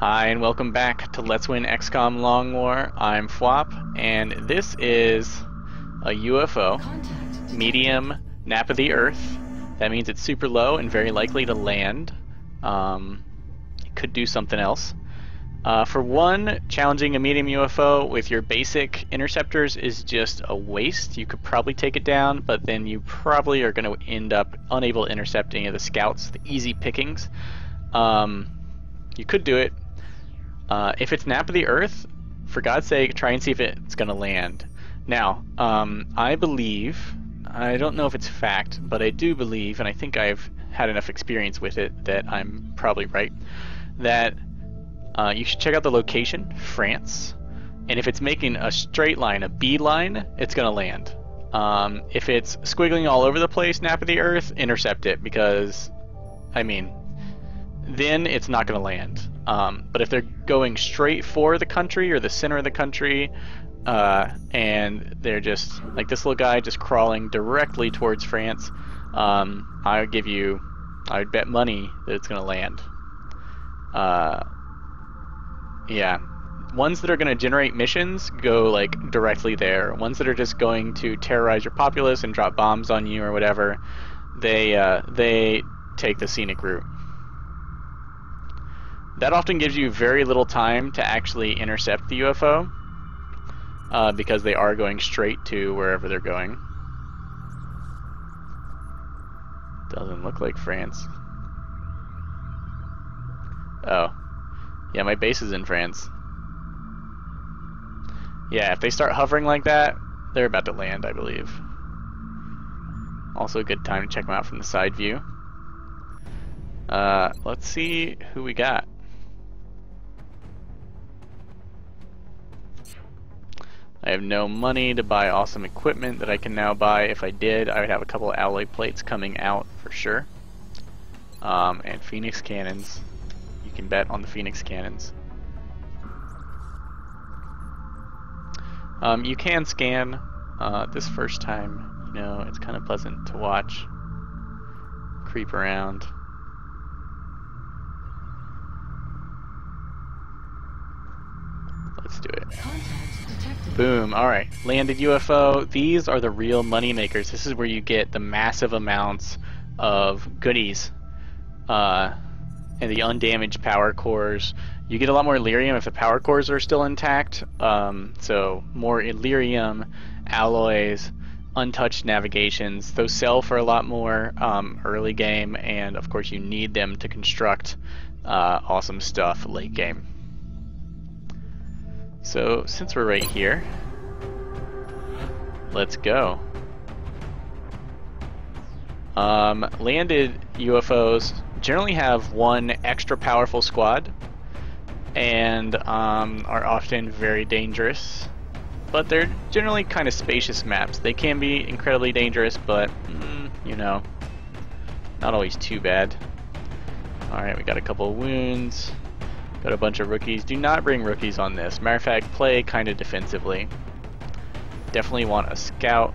Hi and welcome back to Let's Win XCOM Long War. I'm Phwop, and this is a UFO, medium nap of the Earth. That means it's super low and very likely to land. It could do something else. For one, challenging a medium UFO with your basic interceptors is just a waste. You could probably take it down, but then you probably are going to end up unable to intercept any of the scouts, the easy pickings. You could do it. If it's nap of the Earth, for God's sake, try and see if it's going to land. Now, I believe, I don't know if it's fact, but I do believe, and I think I've had enough experience with it that I'm probably right, that you should check out the location, France, and if it's making a straight line, a beeline, it's going to land. If it's squiggling all over the place, nap of the Earth, intercept it, because, I mean, then it's not going to land. But if they're going straight for the country or the center of the country, and they're just like this little guy just crawling directly towards France, I would bet money that it's going to land. Yeah. Ones that are going to generate missions go like directly there. Ones that are just going to terrorize your populace and drop bombs on you or whatever, they take the scenic route. That often gives you very little time to actually intercept the UFO, because they are going straight to wherever they're going. Doesn't look like France. Oh. Yeah, my base is in France. Yeah, if they start hovering like that, they're about to land, I believe. Also a good time to check them out from the side view. Let's see who we got. I have no money to buy awesome equipment that I can now buy. If I did, I would have a couple of alloy plates coming out for sure. And Phoenix cannons. You can bet on the Phoenix cannons. You can scan this first time. You know, it's kind of pleasant to watch. Creep around. Let's do it. Boom. Alright. Landed UFO. These are the real money makers. This is where you get the massive amounts of goodies. And the undamaged power cores. You get a lot more Illyrium if the power cores are still intact. So more Illyrium, alloys, untouched navigations. Those sell for a lot more early game, and of course you need them to construct awesome stuff late game. So, since we're right here, let's go. Landed UFOs generally have one extra powerful squad, and are often very dangerous, but they're generally kind of spacious maps. They can be incredibly dangerous, but, you know, not always too bad. Alright, we got a couple of wounds. Got a bunch of rookies. Do not bring rookies on this. Matter of fact, play kind of defensively. Definitely want a scout.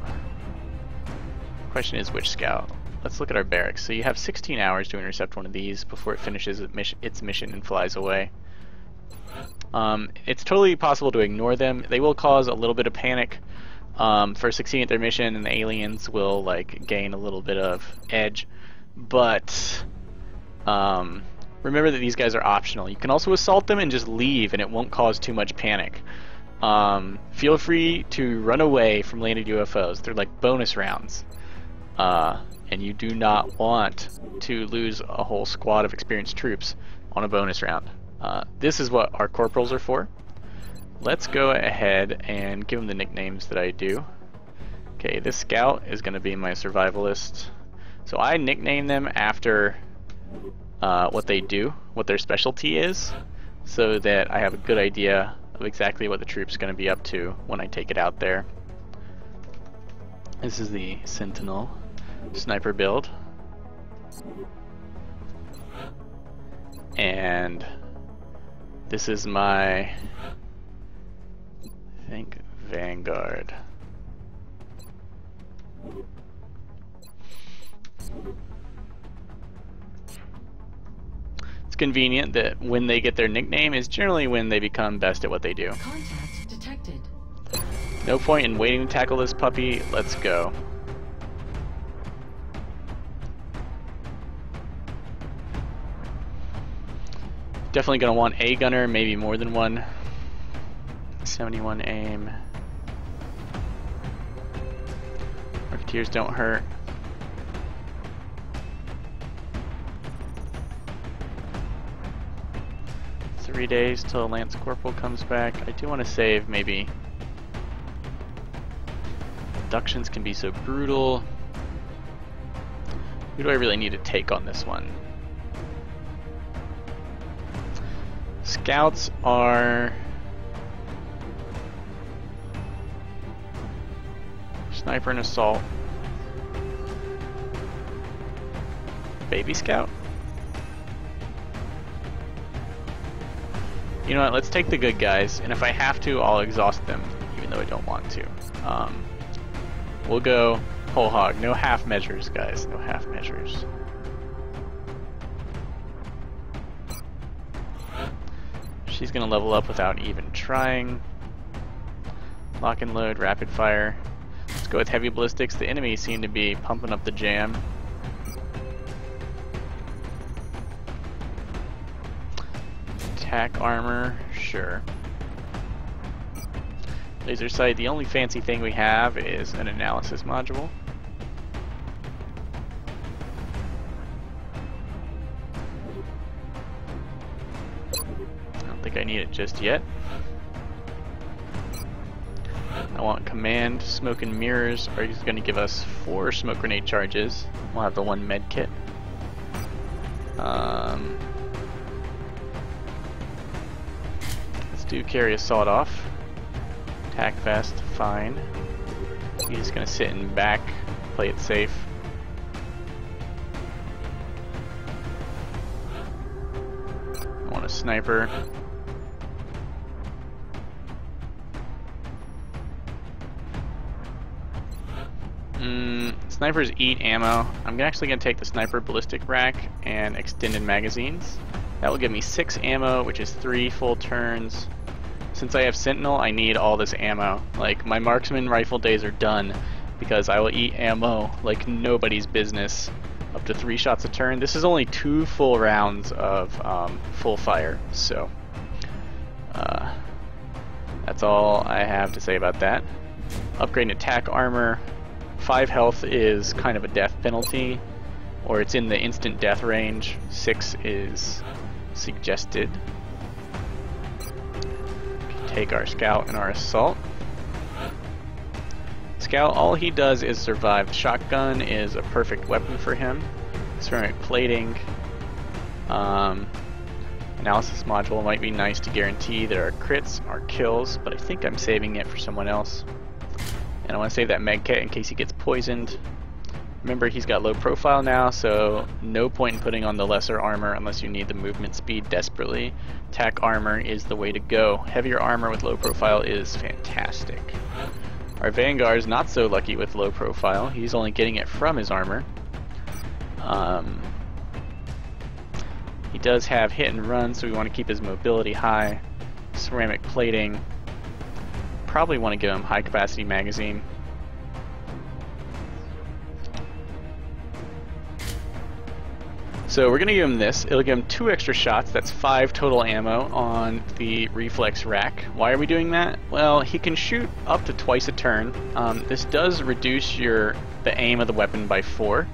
Question is which scout? Let's look at our barracks. So you have 16 hours to intercept one of these before it finishes its mission and flies away. It's totally possible to ignore them. They will cause a little bit of panic for succeeding at their mission, and the aliens will like gain a little bit of edge. But remember that these guys are optional. You can also assault them and just leave, and it won't cause too much panic. Feel free to run away from landed UFOs. They're like bonus rounds. And you do not want to lose a whole squad of experienced troops on a bonus round. This is what our corporals are for. Let's go ahead and give them the nicknames that I do. Okay, this scout is going to be my survivalist. So I nickname them after what they do, what their specialty is, so that I have a good idea of exactly what the troop's going to be up to when I take it out there. This is the Sentinel sniper build, and this is my, I think, Vanguard. convenient that when they get their nickname is generally when they become best at what they do. Contact detected. No point in waiting to tackle this puppy. Let's go. Definitely going to want a gunner, maybe more than one. 71 aim. Marketeers don't hurt. 3 days till Lance Corporal comes back. I do want to save maybe. Abductions can be so brutal. Who do I really need to take on this one? Scouts are... Sniper and Assault. Baby Scout? You know what, let's take the good guys, and if I have to, I'll exhaust them, even though I don't want to. We'll go whole hog. No half measures, guys. No half measures. She's gonna level up without even trying. Lock and load, rapid fire. Let's go with heavy ballistics. The enemy seem to be pumping up the jam. Attack armor, sure. Laser sight, the only fancy thing we have is an analysis module. I don't think I need it just yet. I want command, smoke and mirrors are going to give us 4 smoke grenade charges. We'll have the 1 med kit. Let's do carry assault off. Attack vest, fine. He's just gonna sit in back, play it safe. I want a sniper. Snipers eat ammo. I'm actually gonna take the sniper ballistic rack and extended magazines. That will give me 6 ammo, which is 3 full turns. Since I have Sentinel, I need all this ammo. Like, my marksman rifle days are done because I will eat ammo like nobody's business. Up to 3 shots a turn. This is only 2 full rounds of full fire, so that's all I have to say about that. Upgrading attack armor. 5 health is kind of a death penalty, or it's in the instant death range. 6 is suggested. Take our scout and our assault. Scout, all he does is survive. The shotgun is a perfect weapon for him. Ceramic plating. Analysis module might be nice to guarantee that our crits are kills, but I think I'm saving it for someone else. And I want to save that med kit in case he gets poisoned. Remember, he's got low profile now, so no point in putting on the lesser armor unless you need the movement speed desperately. Attack armor is the way to go. Heavier armor with low profile is fantastic. Our Vanguard is not so lucky with low profile. He's only getting it from his armor. He does have hit and run, so we want to keep his mobility high. Ceramic plating. Probably want to give him high capacity magazine. So we're going to give him this. It'll give him 2 extra shots. That's 5 total ammo on the reflex rack. Why are we doing that? Well, he can shoot up to twice a turn. This does reduce the aim of the weapon by 4.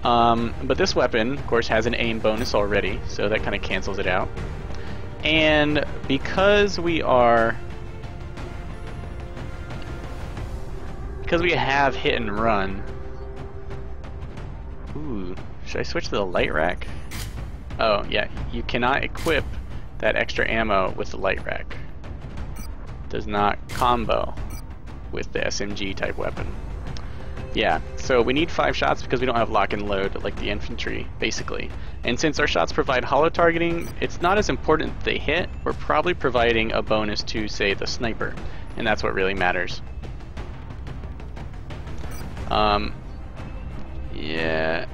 But this weapon, of course, has an aim bonus already, so that kind of cancels it out. And because we have hit and run. Ooh. Should I switch to the light rack? Oh, yeah. You cannot equip that extra ammo with the light rack. Does not combo with the SMG type weapon. Yeah, so we need 5 shots because we don't have lock and load like the infantry, basically. And since our shots provide holo targeting, it's not as important that they hit. We're probably providing a bonus to, say, the sniper. And that's what really matters. Yeah.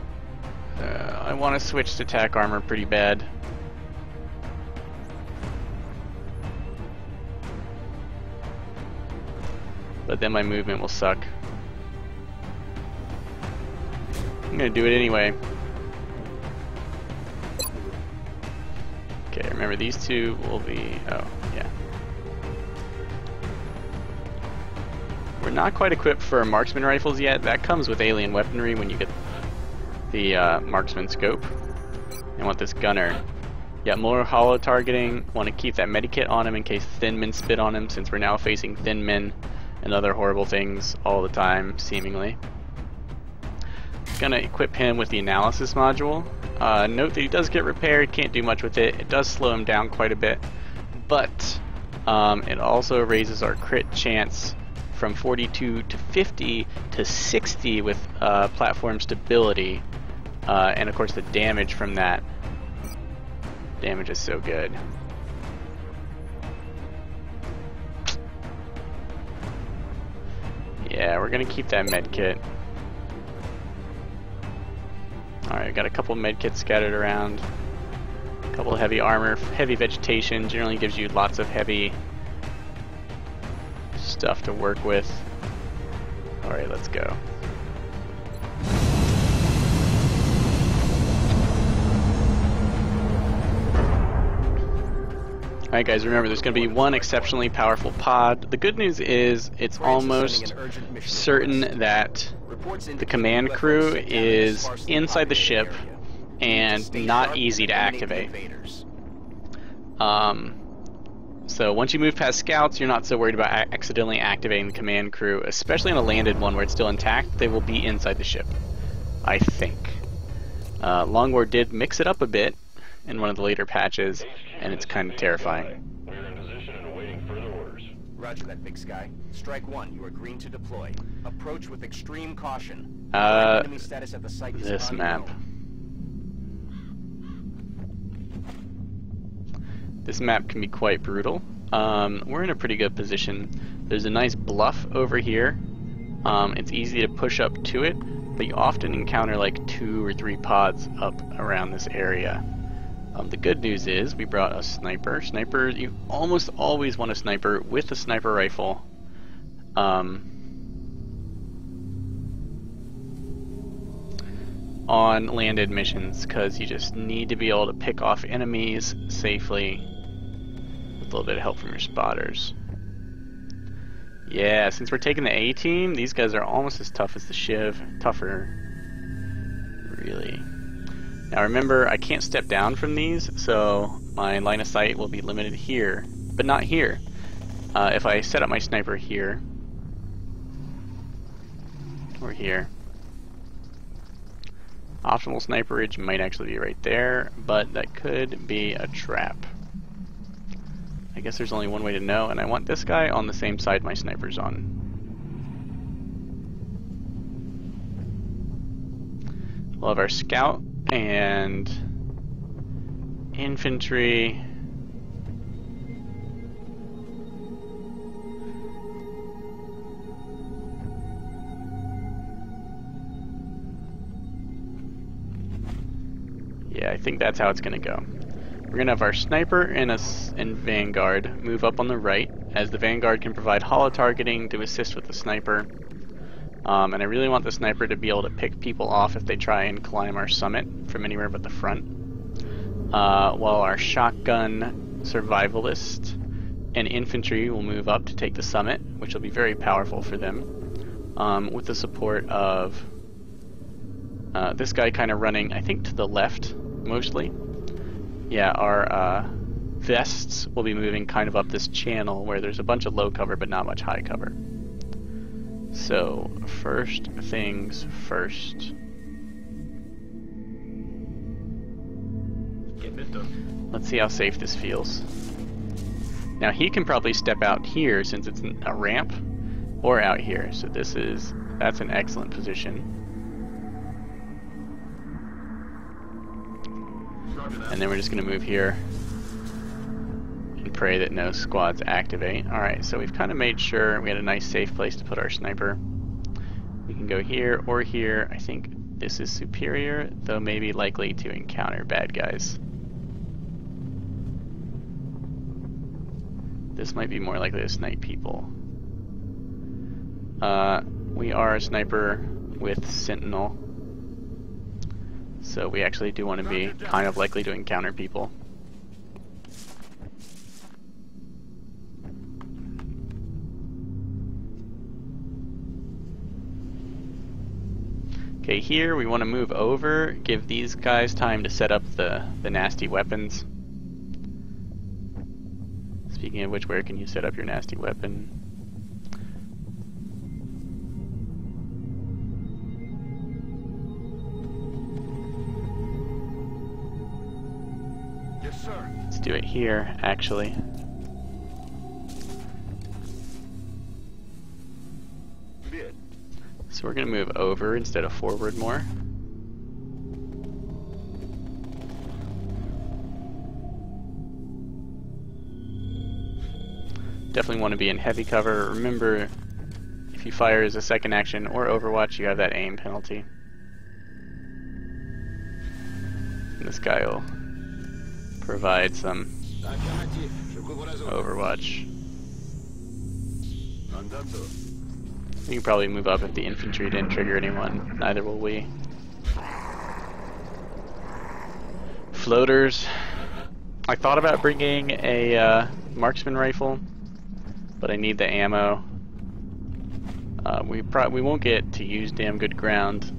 I want to switch to attack armor pretty bad. but then my movement will suck. I'm gonna do it anyway. Okay, remember these two will be, oh, yeah. We're not quite equipped for marksman rifles yet. That comes with alien weaponry when you get the marksman scope. I want this gunner. Yeah, more hollow targeting. Want to keep that medikit on him in case thin men spit on him, since we're now facing thin men and other horrible things all the time, seemingly. Gonna equip him with the analysis module. Note that he does get repaired, can't do much with it. It does slow him down quite a bit, but it also raises our crit chance from 42 to 50 to 60 with platform stability, and of course the damage from that. Damage is so good. Yeah, we're gonna keep that med kit. Alright, got a couple med kits scattered around. A couple of heavy armor. Heavy vegetation generally gives you lots of heavy stuff to work with. Alright, let's go. Alright guys, remember there's going to be one exceptionally powerful pod. The good news is it's almost certain that the command crew is inside the ship and not easy to activate. So once you move past scouts, you're not so worried about accidentally activating the command crew, especially on a landed one where it's still intact. They will be inside the ship, I think. Long War did mix it up a bit in one of the later patches, and it's kind of terrifying. We're in position and awaiting further orders. Roger that, Big Sky. Strike one, you are green to deploy. Approach with extreme caution. Enemy status at the site is This map. This map can be quite brutal. We're in a pretty good position. There's a nice bluff over here. It's easy to push up to it, but you often encounter like 2 or 3 pods up around this area. The good news is we brought a sniper. Sniper, you almost always want a sniper with a sniper rifle. On landed missions, because you just need to be able to pick off enemies safely with a little bit of help from your spotters. Yeah, since we're taking the A team, these guys are almost as tough as the Shiv. Tougher, really. Now remember, I can't step down from these, so my line of sight will be limited here, but not here. If I set up my sniper here, or here, optimal sniperage might actually be right there, but that could be a trap. I guess there's only one way to know, and I want this guy on the same side my sniper's on. We'll have our scout and infantry. Yeah, I think that's how it's gonna go. We're gonna have our sniper and Vanguard move up on the right, as the Vanguard can provide holo targeting to assist with the sniper. And I really want the sniper to be able to pick people off if they try and climb our summit from anywhere but the front. While our shotgun survivalist and infantry will move up to take the summit, which will be very powerful for them, with the support of this guy kind of running, I think, to the left, mostly. Yeah, our vests will be moving kind of up this channel where there's a bunch of low cover but not much high cover. So, first things first. Let's see how safe this feels. Now he can probably step out here since it's a ramp, or out here. So that's an excellent position. And then we're just going to move here and pray that no squads activate. Alright, so we've kind of made sure we had a nice safe place to put our sniper. We can go here or here. I think this is superior, though maybe likely to encounter bad guys. This might be more likely to snipe people. We are a sniper with Sentinel, so we actually do want to be kind of likely to encounter people. Okay, here we want to move over, give these guys time to set up the nasty weapons. Speaking of which, where can you set up your nasty weapon? Yes, sir. Let's do it here, actually. Good. So we're going to move over instead of forward more. Definitely want to be in heavy cover. Remember, if you fire as a second action or Overwatch, you have that aim penalty. And this guy will provide some Overwatch. We can probably move up if the infantry didn't trigger anyone. Neither will we. Floaters. I thought about bringing a marksman rifle, but I need the ammo. We won't get to use damn good ground,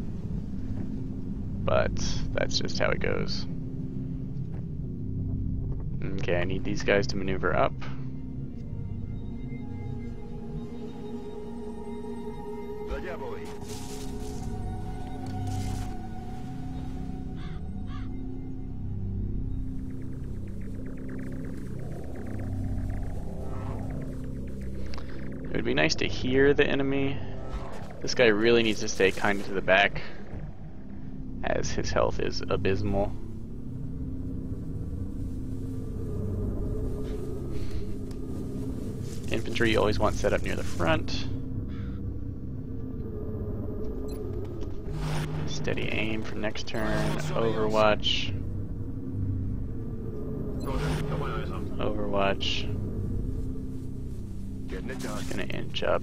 but that's just how it goes. Okay, I need these guys to maneuver up. It would be nice to hear the enemy. This guy really needs to stay kind of to the back, as his health is abysmal. Infantry you always want set up near the front. Steady aim for next turn. Overwatch. Overwatch. Just gonna inch up.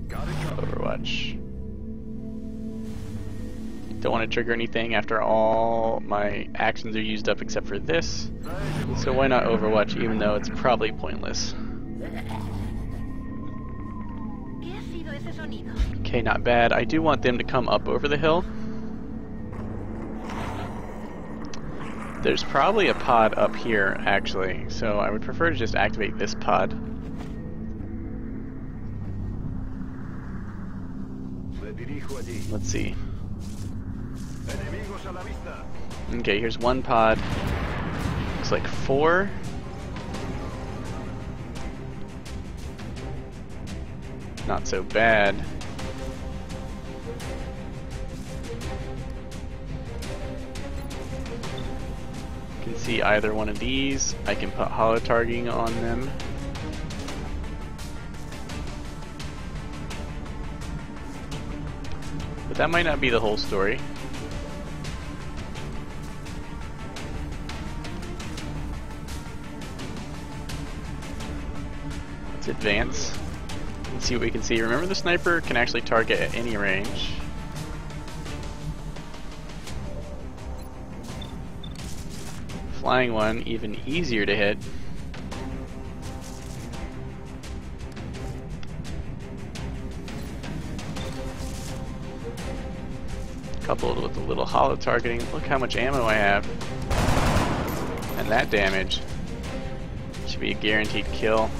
Overwatch. Don't want to trigger anything after all my actions are used up except for this. So why not Overwatch, even though it's probably pointless. Okay, not bad. I do want them to come up over the hill. There's probably a pod up here, actually, so I would prefer to just activate this pod. Let's see. Okay, here's one pod. Looks like 4. Not so bad. Can see either one of these. I can put holo targeting on them. But that might not be the whole story. Let's advance and see what we can see. Remember, the sniper can actually target at any range. Flying one, even easier to hit. Coupled with a little holo targeting. Look how much ammo I have. And that damage should be a guaranteed kill.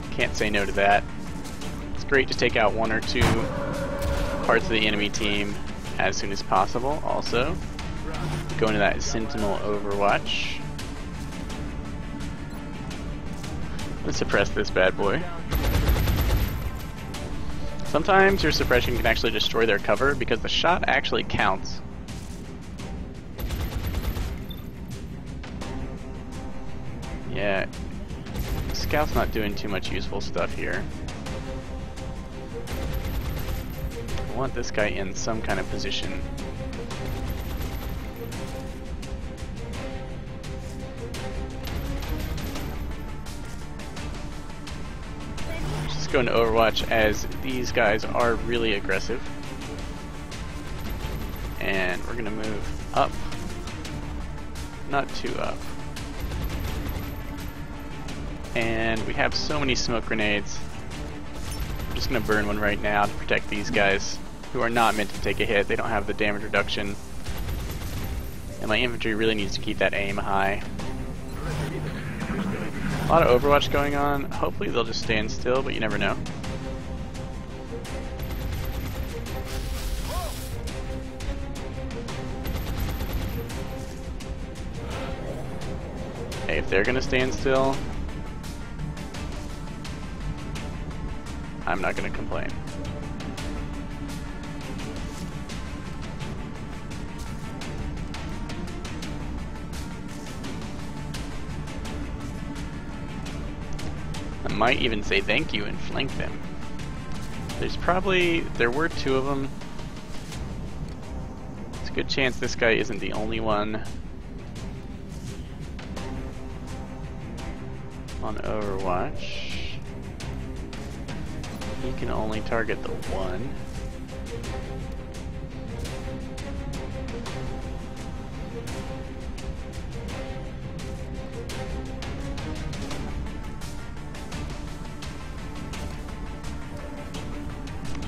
Can't say no to that. It's great to take out 1 or 2 parts of the enemy team as soon as possible. Also, go into that Sentinel Overwatch. Let's suppress this bad boy. Sometimes your suppression can actually destroy their cover because the shot actually counts. Yeah, Scout's not doing too much useful stuff here. I want this guy in some kind of position. go into Overwatch as these guys are really aggressive. And we're gonna move up. Not too up. And we have so many smoke grenades. I'm just gonna burn one right now to protect these guys who are not meant to take a hit. They don't have the damage reduction. And my infantry really needs to keep that aim high. A lot of Overwatch going on. Hopefully they'll just stand still, but you never know. Okay, if they're gonna stand still, I'm not gonna complain. I might even say thank you and flank them. There were two of them. It's a good chance this guy isn't the only one on Overwatch. He can only target the one.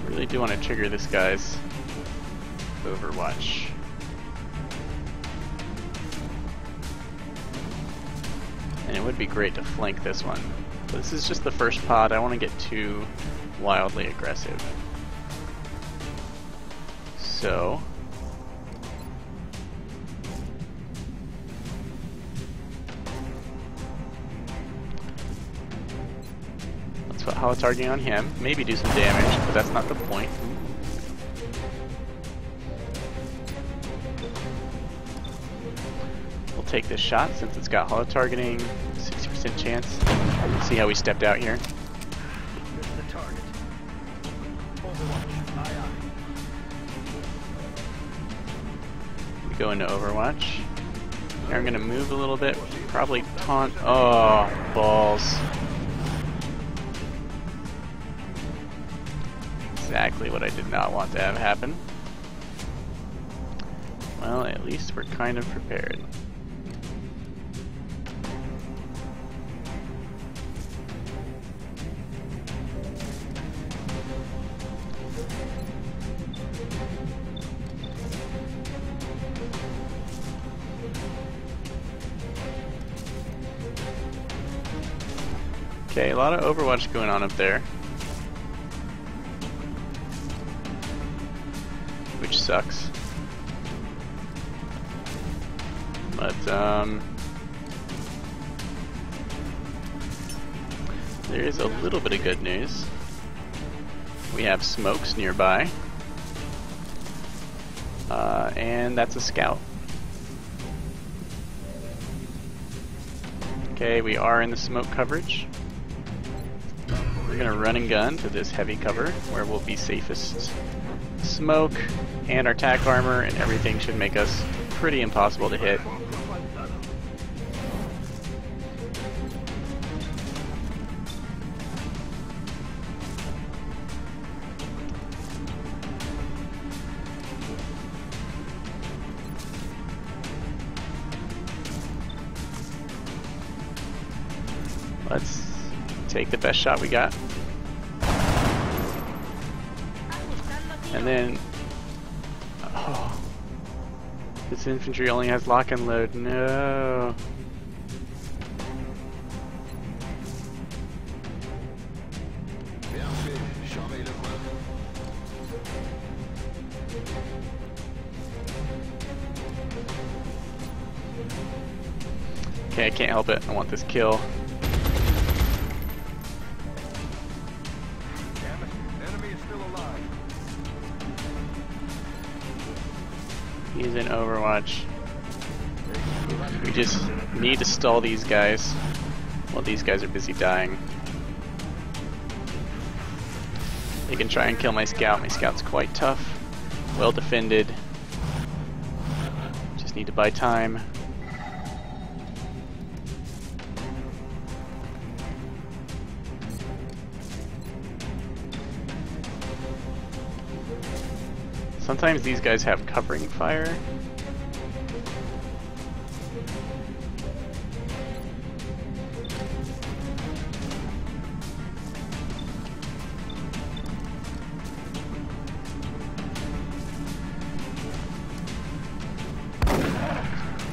Really do want to trigger this guy's Overwatch. And it would be great to flank this one. But this is just the first pod. I don't want to get too wildly aggressive. So let's put hollow targeting on him. Maybe do some damage, but that's not the point. We'll take this shot since it's got hollow targeting. 60% chance. See how we stepped out here. We go into Overwatch. Now I'm gonna move a little bit. Probably taunt. Oh, balls. Exactly what I did not want to have happen. Well, at least we're kind of prepared. Okay, a lot of Overwatch going on up there. Which sucks. But, there is a little bit of good news. We have smokes nearby. And that's a scout. Okay, we are in the smoke coverage. We're gonna run and gun to this heavy cover where we'll be safest. Smoke and our tack armor and everything should make us pretty impossible to hit. Let's take the best shot we got. And then, oh, this infantry only has lock and load. No. Okay, I can't help it. I want this kill. He's in Overwatch. We just need to stall these guys while these guys are busy dying. They can try and kill my scout. My scout's quite tough, well defended. Just need to buy time. Sometimes these guys have covering fire.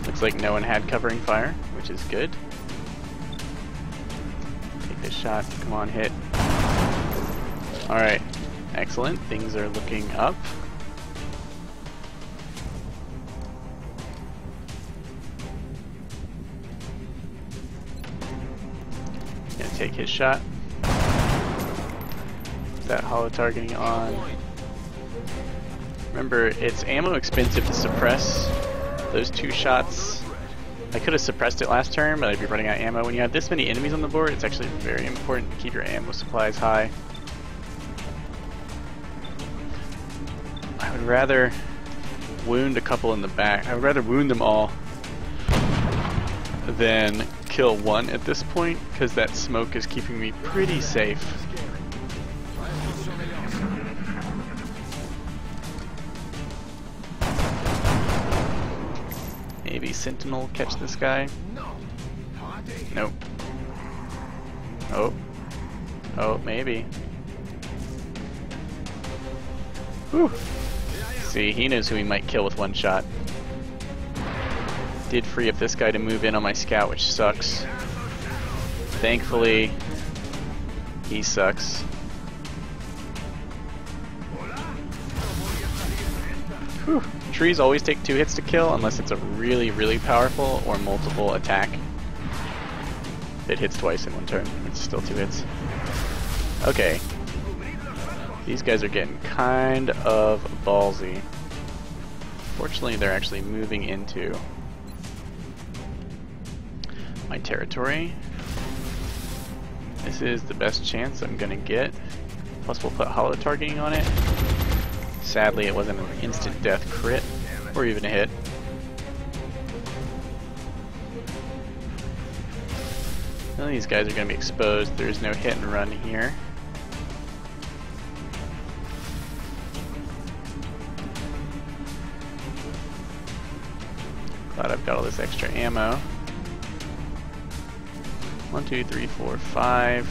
Looks like no one had covering fire, which is good. Take this shot. Come on, hit. Alright. Excellent. Things are looking up. Gonna take his shot. Is that hollow targeting on? Remember, it's ammo expensive to suppress those 2 shots. I could have suppressed it last turn, but I'd be running out of ammo. When you have this many enemies on the board, it's actually very important to keep your ammo supplies high. I would rather wound a couple in the back. I would rather wound them all than kill one at this point, because that smoke is keeping me pretty safe. Maybe Sentinel catch this guy? Nope. Oh. Oh, maybe. Whew. See, he knows who he might kill with one shot. Did free up this guy to move in on my scout, which sucks. Thankfully, he sucks. Whew. Trees always take 2 hits to kill unless it's a really, really powerful or multiple attack. It hits twice in one turn. It's still 2 hits. Okay. These guys are getting kind of ballsy. Fortunately, they're actually moving into my territory. This is the best chance I'm gonna get. Plus we'll put hollow targeting on it. Sadly, it wasn't an instant death crit, or even a hit. None of these guys are gonna be exposed. There's no hit and run here. Glad I've got all this extra ammo. 1, 2, 3, 4, 5.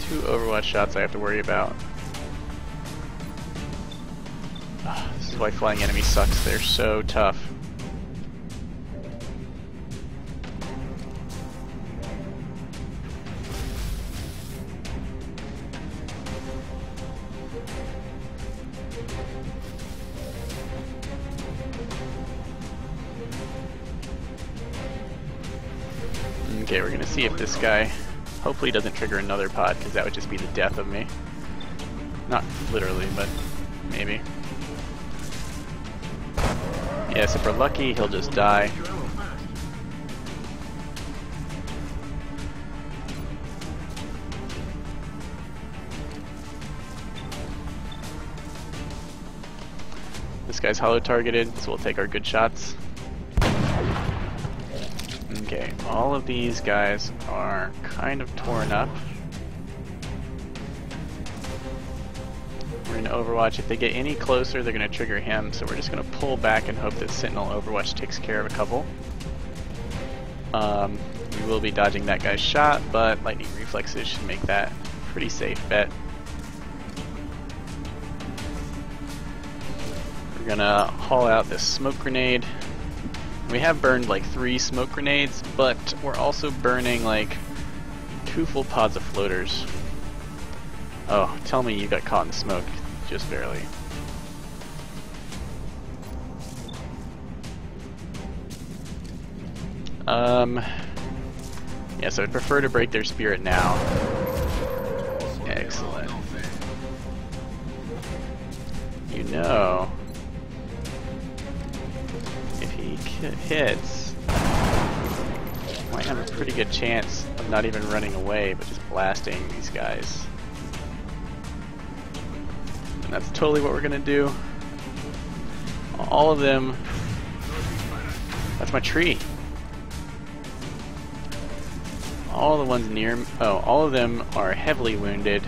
2 Overwatch shots I have to worry about. This is why flying enemies sucks. They're so tough. Okay, we're gonna see if this guy hopefully doesn't trigger another pod, because that would just be the death of me. Not literally, but maybe. Yes, if we're lucky, he'll just die. This guy's hollow targeted, so we'll take our good shots. Okay, all of these guys are kind of torn up. We're in Overwatch. If they get any closer, they're going to trigger him, so we're just going to pull back and hope that Sentinel Overwatch takes care of a couple. We will be dodging that guy's shot, but lightning reflexes should make that a pretty safe bet. We're going to haul out this smoke grenade. We have burned like 3 smoke grenades, but we're also burning like 2 full pods of floaters. Oh, tell me you got caught in the smoke. Just barely. Yes, I would prefer to break their spirit now. Excellent. You know, if he hits, might have a pretty good chance of not even running away, but just blasting these guys. And that's totally what we're gonna do. All of them. That's my tree. All the ones near. Oh, all of them are heavily wounded.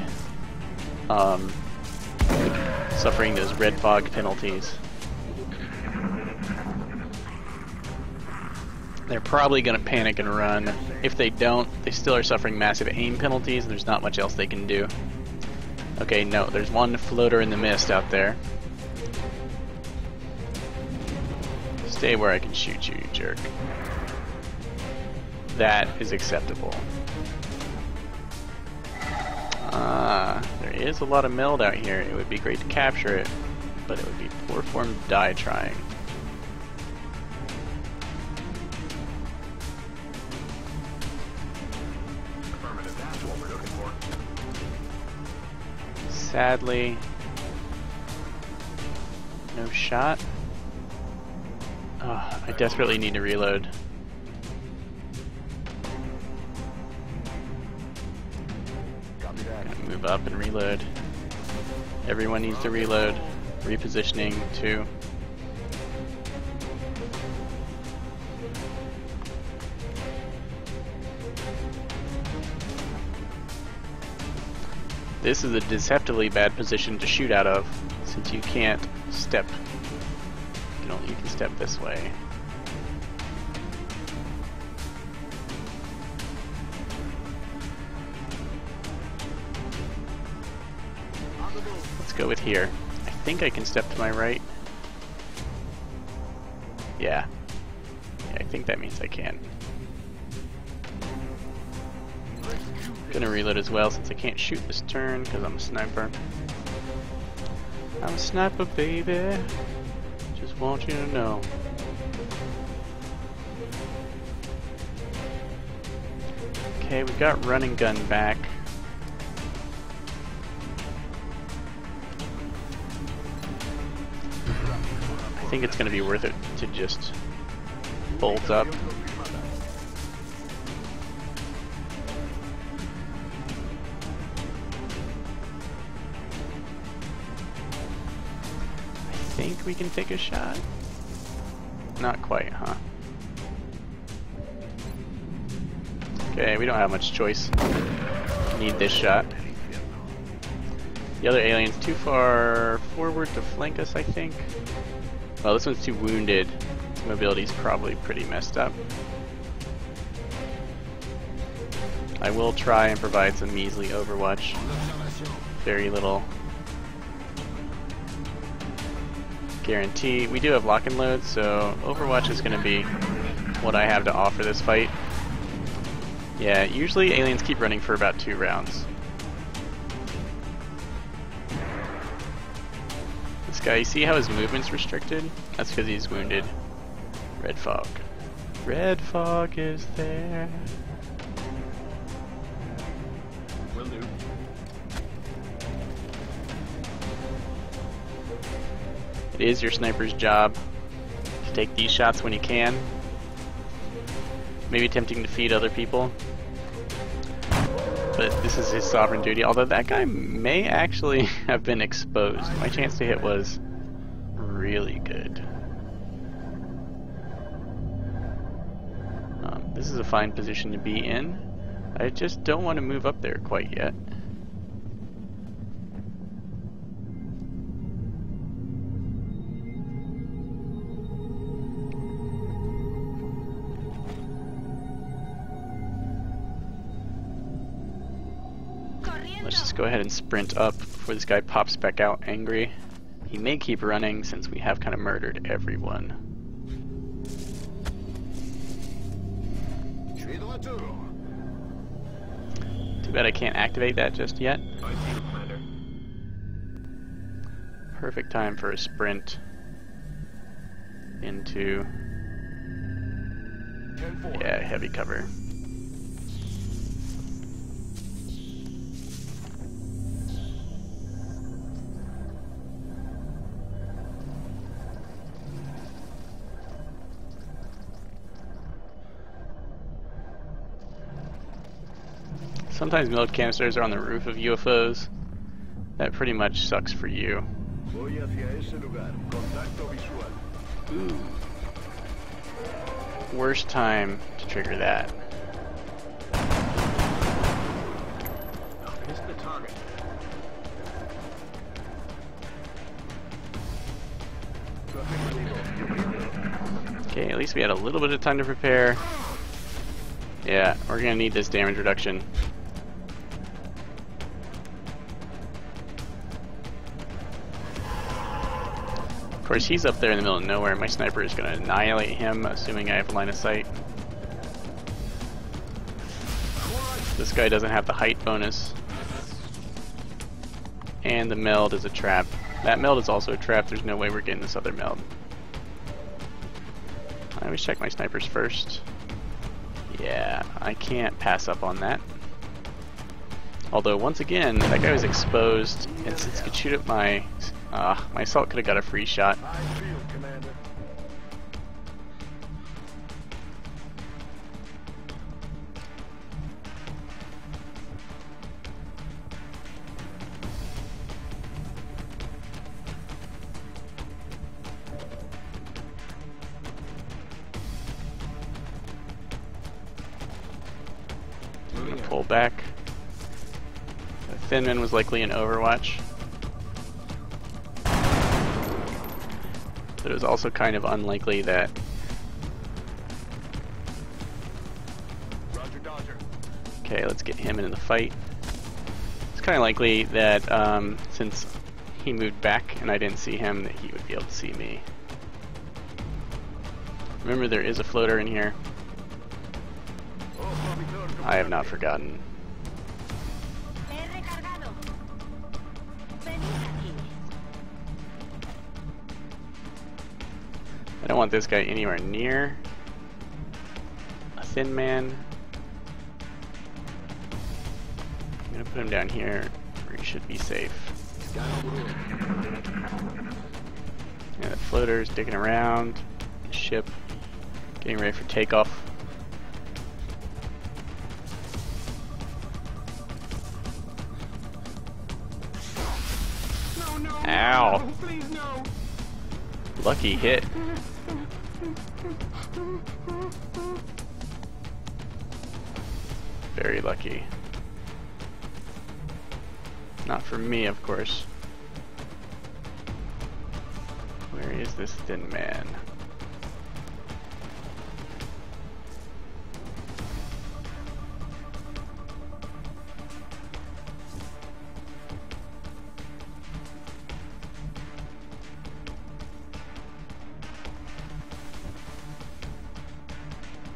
suffering those red fog penalties. They're probably going to panic and run. If they don't, they still are suffering massive aim penalties, and there's not much else they can do. Okay, no, there's one floater in the mist out there. Stay where I can shoot you, you jerk. That is acceptable. There is a lot of meld out here. It would be great to capture it, but it would be poor form to die trying. That's what we're looking for. Sadly, no shot. Oh, I desperately need to reload. Copy that. Gonna move up and reload. Everyone needs to reload. Repositioning too. This is a deceptively bad position to shoot out of, since you can't step. You can step this way. Let's go with here. I think I can step to my right. Yeah. I think that means I can. Gonna reload as well since I can't shoot this turn because I'm a sniper. I'm a sniper, baby. Just want you to know. Okay, we got running gun back. I think it's gonna be worth it to just bolt up. I think we can take a shot. Not quite, huh? Okay, we don't have much choice. Need this shot. The other alien's too far forward to flank us, I think. Well, this one's too wounded. Its mobility's probably pretty messed up. I will try and provide some measly overwatch. Very little guarantee. We do have lock and load, so overwatch is going to be what I have to offer this fight. Yeah, usually aliens keep running for about 2 rounds. This guy, you see how his movement's restricted? That's because he's wounded. Red fog. Red fog is there. Will do. It is your sniper's job to take these shots when you can. Maybe attempting to feed other people. But this is his sovereign duty, although that guy may actually have been exposed. My chance to hit was really good. This is a fine position to be in. I just don't want to move up there quite yet. Let's just go ahead and sprint up before this guy pops back out angry. He may keep running since we have kind of murdered everyone. Too bad I can't activate that just yet. Perfect time for a sprint into, yeah, heavy cover. Sometimes milk canisters are on the roof of UFOs. That pretty much sucks for you. Ooh. Worst time to trigger that. Missed the target. Okay, at least we had a little bit of time to prepare. Yeah, we're gonna need this damage reduction. Of course, he's up there in the middle of nowhere. My sniper is gonna annihilate him, assuming I have a line of sight. This guy doesn't have the height bonus. And the meld is a trap. That meld is also a trap. There's no way we're getting this other meld. I always check my snipers first. Yeah, I can't pass up on that. Although, once again, that guy was exposed, and since he could shoot at my assault could have got a free shot. I'm gonna pull back. The thin man was likely in Overwatch. But it was also kind of unlikely that... Okay, let's get him into the fight. It's kind of likely that since he moved back and I didn't see him, that he would be able to see me. Remember, there is a floater in here. I have not forgotten. I don't want this guy anywhere near a thin man. I'm gonna put him down here where he should be safe. Yeah, the floater's digging around. The ship getting ready for takeoff. Ow! Please, no. Lucky hit. Very lucky. Not for me, of course. Where is this thin man?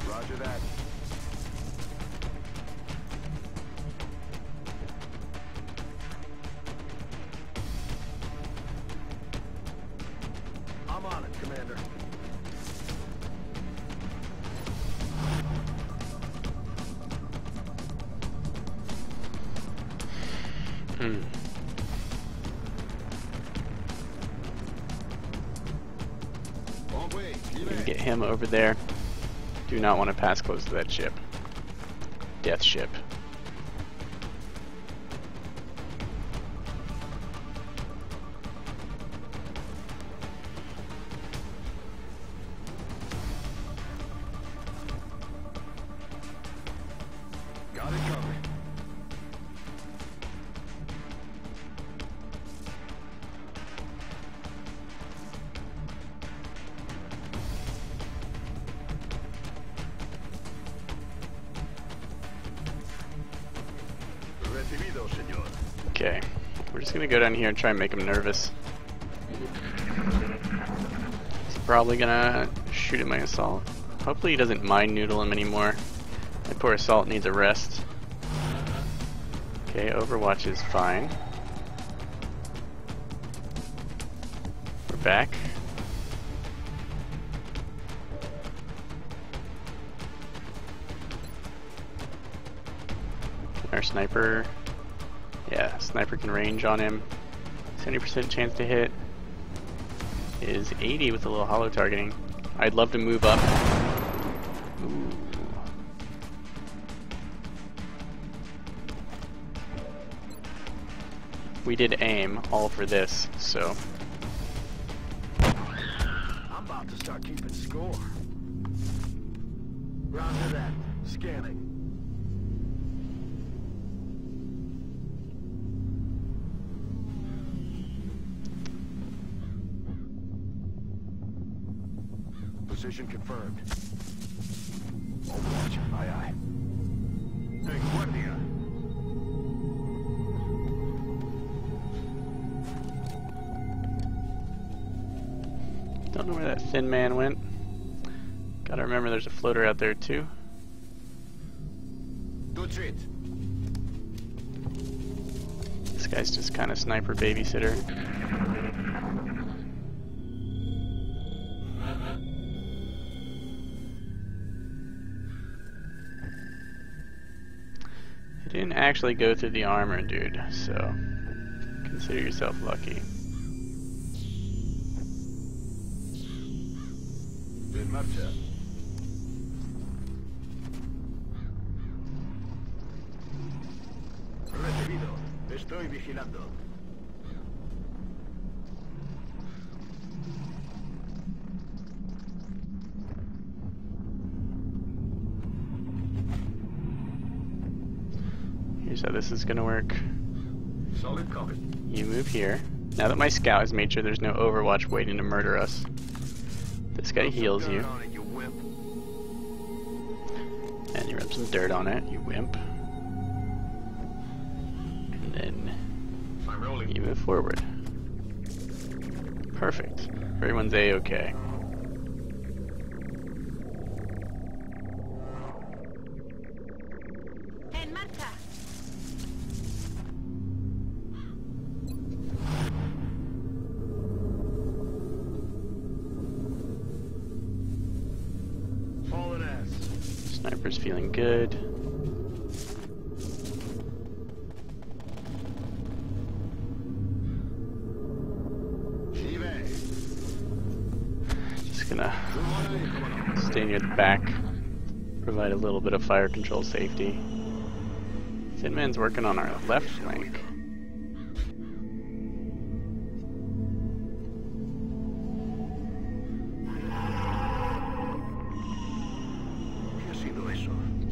Roger that. I'm on it, Commander. We can get him over there. Do not want to pass close to that ship. Death ship. Got it covered. Okay, we're just gonna go down here and try and make him nervous. He's probably gonna shoot at my assault. Hopefully he doesn't mind noodle him anymore. My poor assault needs a rest. Okay, Overwatch is fine. We're back. Our sniper, yeah, sniper can range on him. 70% chance to hit is 80 with a little hollow targeting. I'd love to move up. Ooh. We did aim all for this, so. I'm about to start keeping score. Roger that. Scanning. Position confirmed. Overwatch. Aye, aye. En guardia. Don't know where that thin man went. Gotta remember there's a floater out there too. Touch it. This guy's just kind of sniper babysitter. He didn't actually go through the armor, dude, so consider yourself lucky. En marcha. Recibido. Estoy vigilando. Here's how this is gonna work. Solid copy. You move here. Now that my scout has made sure there's no Overwatch waiting to murder us, this guy heals you. And you rub some dirt on it, you wimp. And then you move forward. Perfect. Everyone's A-okay. Sniper's feeling good. Just gonna stay near the back, provide a little bit of fire control safety. Thin Man's working on our left flank.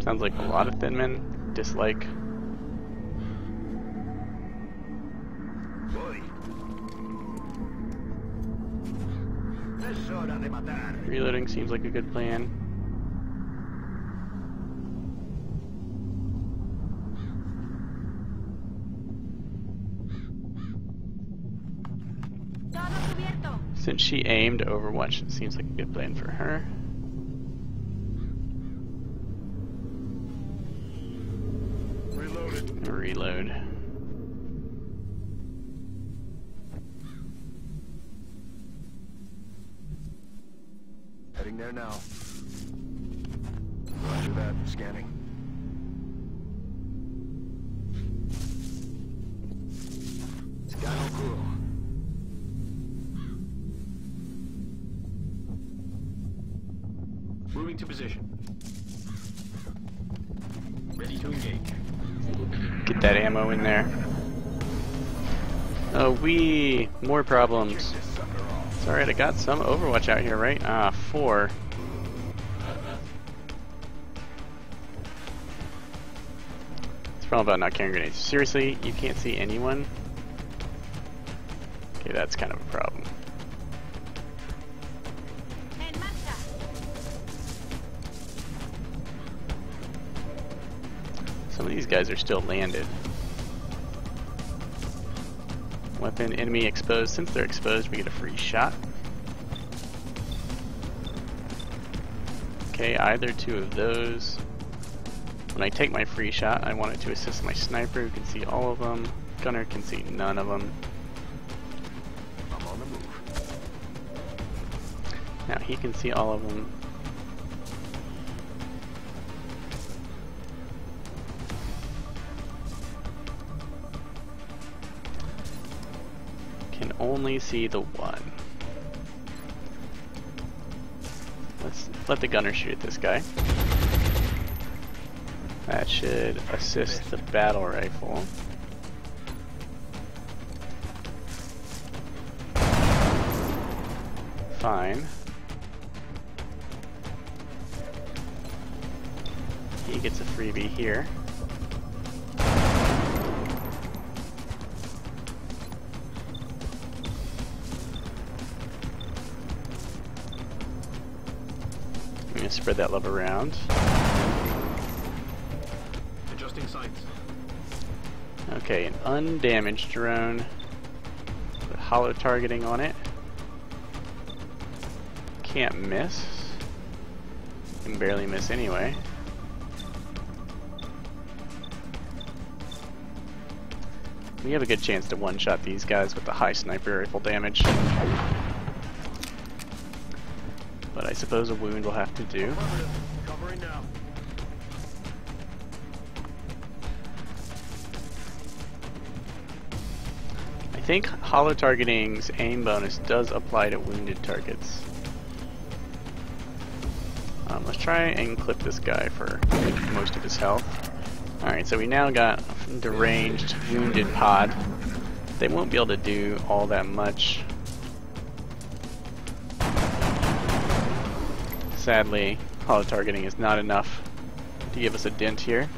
Sounds like a lot of Thin Men dislike. Reloading seems like a good plan. Since she aimed Overwatch, it seems like a good plan for her. Reload. Heading there now. Roger that. Scanning. Scan cool. Moving to position. Ready to engage. Get that ammo in there. Oh, more problems. It's alright, I got some Overwatch out here, right? Ah, 4. It's probably about not carrying grenades. Seriously, you can't see anyone? Okay, that's kind of a problem. Some of these guys are still landed. Weapon enemy exposed. Since they're exposed, we get a free shot. Okay, either two of those. When I take my free shot, I want it to assist my sniper who can see all of them. Gunner can see none of them. I'm on the move. Now he can see all of them. Can only see the one. Let's let the gunner shoot at this guy. That should assist the battle rifle. Fine. He gets a freebie here. spread that love around. Adjusting sights. Okay, an undamaged drone. Put hollow targeting on it. Can't miss. Can barely miss anyway. We have a good chance to one-shot these guys with the high sniper rifle damage. But I suppose a wound will have to do. Covering now. I think hollow targeting's aim bonus does apply to wounded targets. Let's try and clip this guy for most of his health. Alright, so we now got deranged, wounded pod. They won't be able to do all that much. Sadly, hollow targeting is not enough to give us a dent here.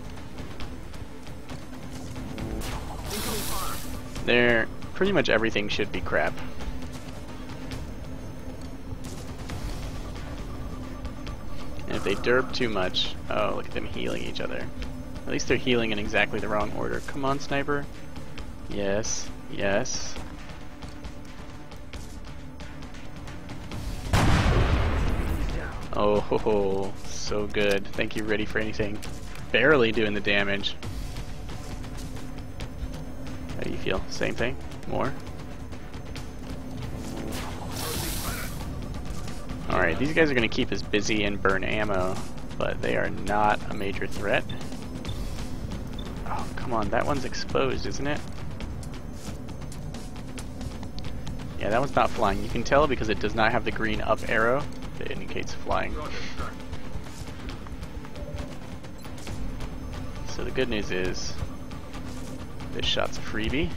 There, pretty much everything should be crap. And if they derp too much, oh, look at them healing each other. At least they're healing in exactly the wrong order. Come on, sniper. Yes, yes. Oh, ho, ho. So good. Thank you, Ready for Anything. Barely doing the damage. How do you feel? Same thing? More? Alright, these guys are going to keep us busy and burn ammo, but they are not a major threat. Oh, come on, that one's exposed, isn't it? Yeah, that one's not flying. You can tell because it does not have the green up arrow that indicates flying. So the good news is this shot's a freebie.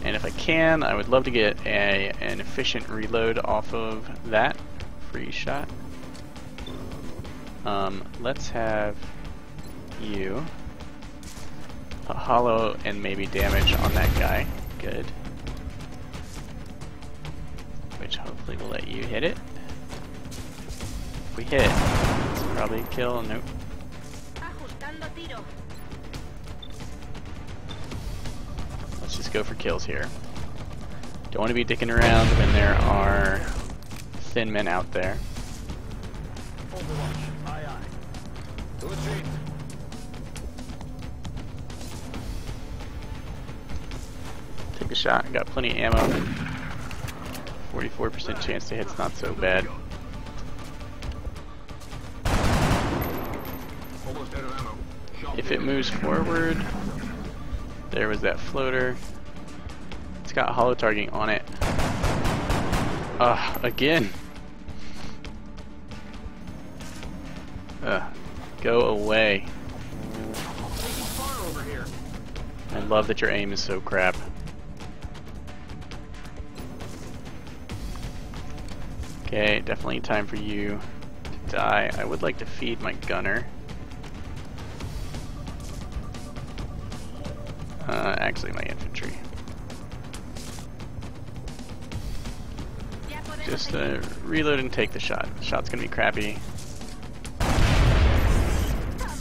And if I can, I would love to get an efficient reload off of that free shot. Let's have you put hollow and maybe damage on that guy. Good. Which hopefully will let you hit it. If we hit, it's probably a kill. Nope. Let's just go for kills here. Don't want to be dicking around when there are thin men out there. Overwatch. Aye, aye. To retreat. Take a shot. Got plenty of ammo. 44% chance to hit's not so bad. Almost out of ammo. Shot If it moves forward, there was that floater. It's got hollow targeting on it. Again. Go away. taking fire over here. I love that your aim is so crap. Okay, definitely time for you to die. I would like to feed my gunner. Actually, my infantry. Just reload and take the shot. The shot's gonna be crappy.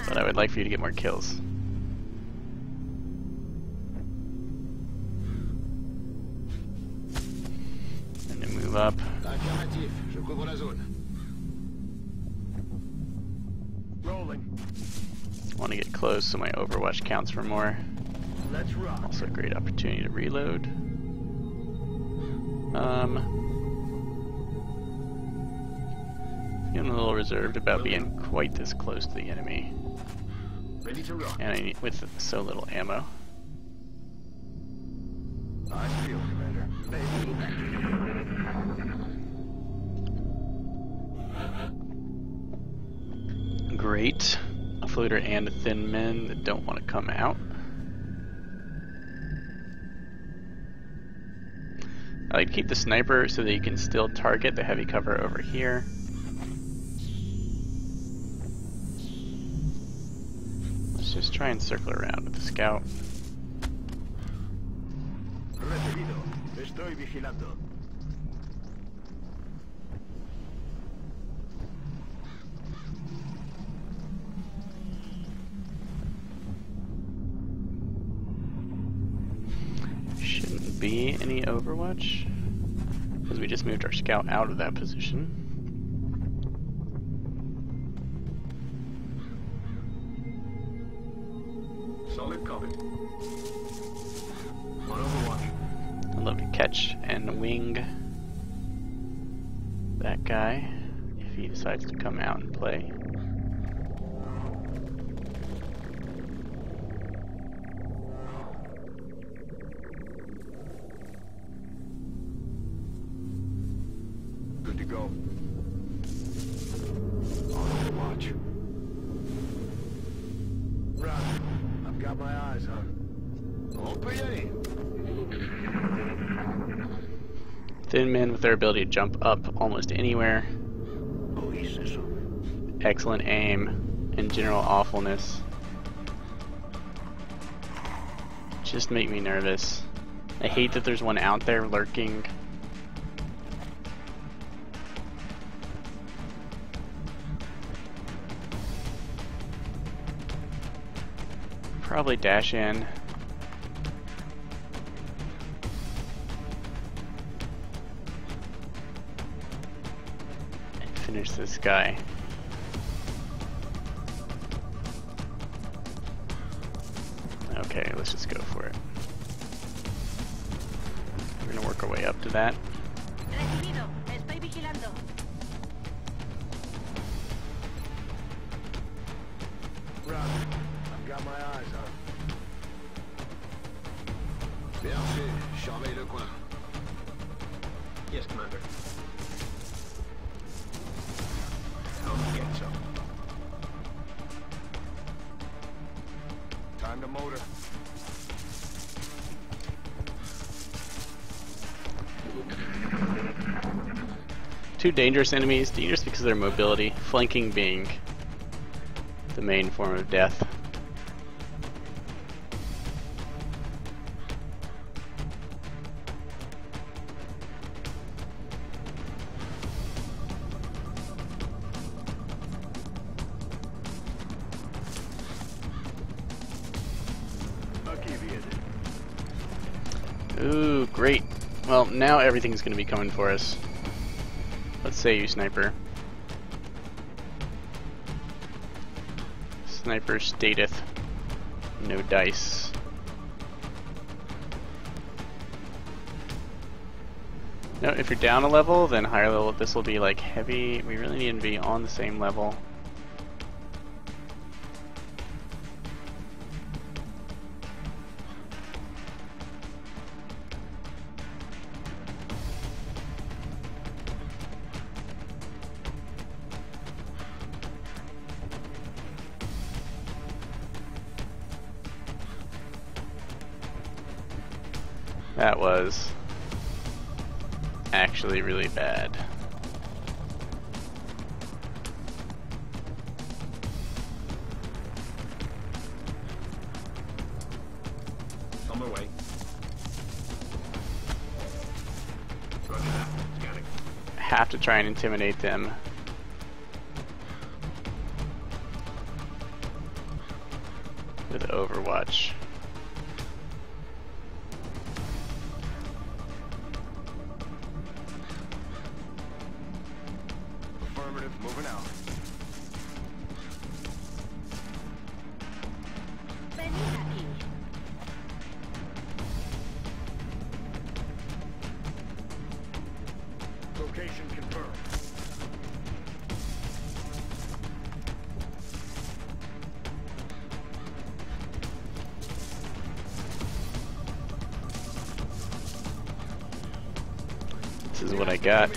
But I would like for you to get more kills. And then move up. Rolling. Want to get close so my Overwatch counts for more. Let's rock. Also a great opportunity to reload. Feeling a little reserved about being quite this close to the enemy. Ready to rock. And I need, with so little ammo. I feel, Commander. Great. A floater and a thin men that don't want to come out. I like to keep the sniper so that you can still target the heavy cover over here. Let's just try and circle around with the scout. Recibido. Estoy vigilando. be any Overwatch, because we just moved our scout out of that position. Solid copy. On Overwatch. I'd love to catch and wing that guy if he decides to come out and play. Good to go. On Overwatch. Right. I've got my eyes on. Open. Thin men with their ability to jump up almost anywhere. Excellent aim and general awfulness. Just make me nervous. I hate that there's one out there lurking. Probably dash in. And finish this guy. Okay, let's just go for it. We're gonna work our way up to that. Recibido. Estoy vigilando. Right. I've got my eyes on. Bien fait. Surveille le coin. Yes, Commander. I'll get some. Time to motor. Two dangerous enemies, dangerous because of their mobility, flanking being the main form of death. Ooh, great. Well, now everything's going to be coming for us. Let's say you, sniper. Sniper stateth no dice. No, if you're down a level, then higher level, this will be like heavy. We really need to be on the same level. That was actually really bad. On my way. Roger that. Scanning. Have to try and intimidate them. With Overwatch. Affirmative. Moving out. Venid aquí. Location confirmed. This is what I got.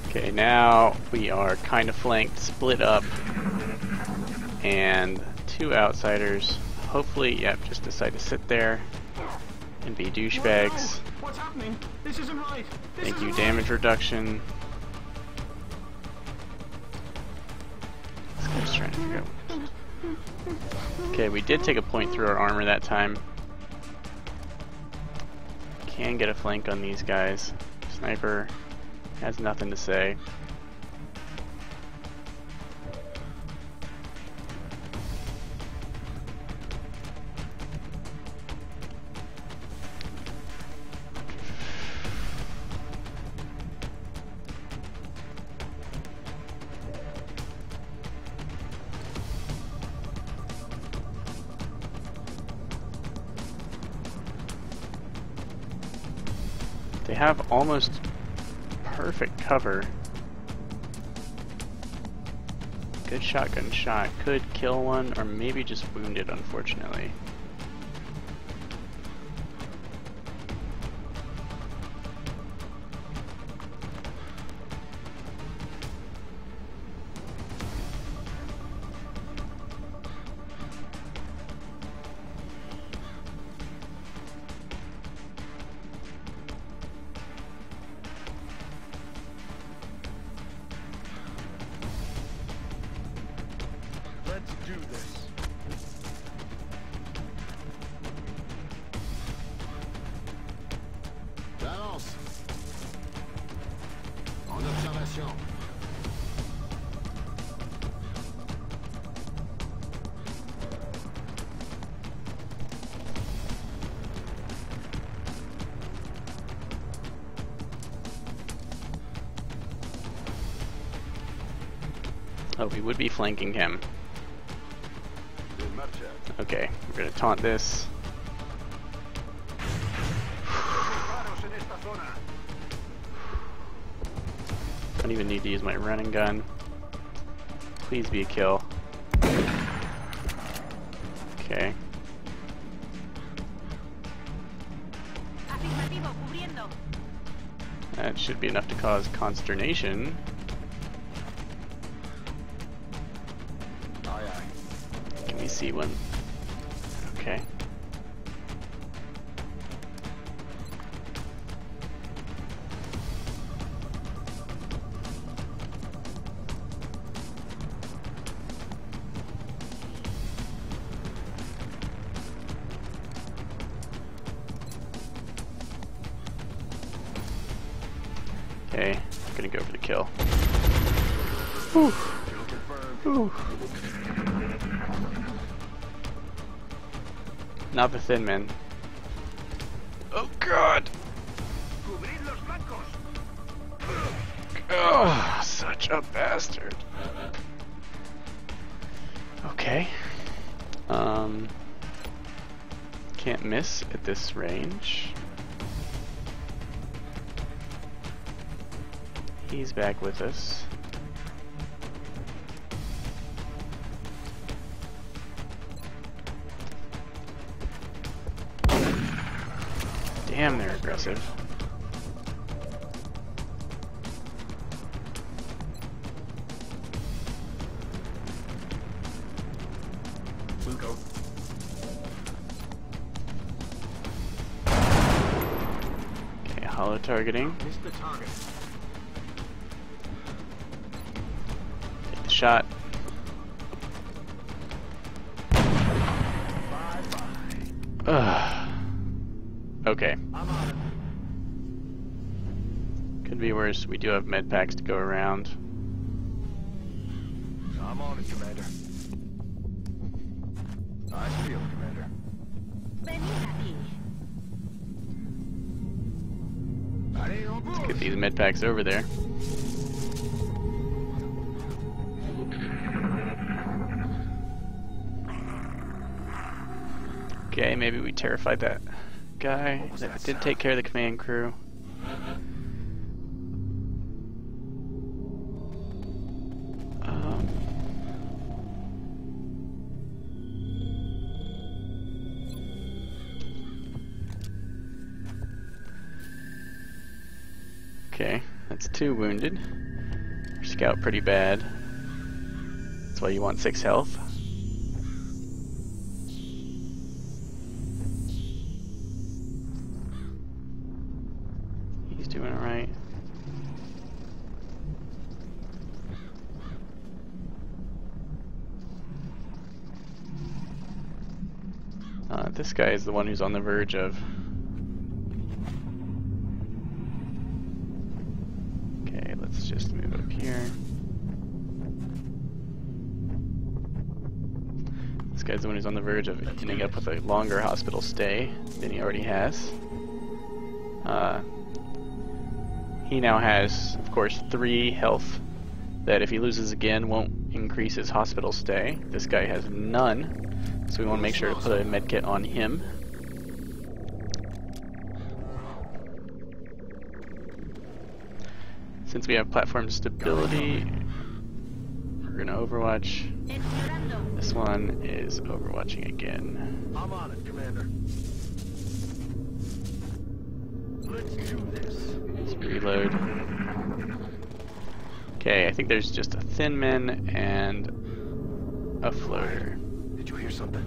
Okay, now we are kind of flanked, split up, and two outsiders. Hopefully, yep, just decide to sit there and be douchebags. What's happening? This isn't right. Thank you, damage reduction. This guy's trying to figure out. Okay, we did take a point through our armor that time. Can get a flank on these guys. Sniper has nothing to say. have almost perfect cover. Good shotgun shot. Could kill one, or maybe just wound it, unfortunately. Let's do this. J'avance. En observation. Oh, we would be flanking him. Okay, we're gonna taunt this. Don't even need to use my running gun. Please be a kill. Okay. Afirmativo, cubriendo. That should be enough to cause consternation. Aye, aye. Can we see one? Okay. Okay, I'm gonna go for the kill. Whew. Whew. Not the thin man. Oh god! Oh, such a bastard. Okay. Can't miss at this range. He's back with us. Damn, they're aggressive. We'll go. Okay, hollow targeting. Missed the target. Take the shot. Ugh. Okay. I'm on it. Could be worse. We do have med packs to go around. I'm on it, Commander. Nice field, Commander. Venid aquí. Let's get these med packs over there. Okay, maybe we terrified that guy. That did take care of the command crew. Okay, that's 2 wounded. Our scout pretty bad. That's why you want 6 health. He's doing alright. This guy is the one who's on the verge of. Okay, let's just move up here. This guy's the one who's on the verge of ending up with a longer hospital stay than he already has. He now has, of course, 3 health that if he loses again won't increase his hospital stay. This guy has none. So we want to make sure to put a medkit on him. Since we have platform stability, we're gonna overwatch. Explorando. This one is overwatching again. I'm on it, Commander. Let's do this. Let's reload. Okay, I think there's just a thin man and a floater. Did you hear something?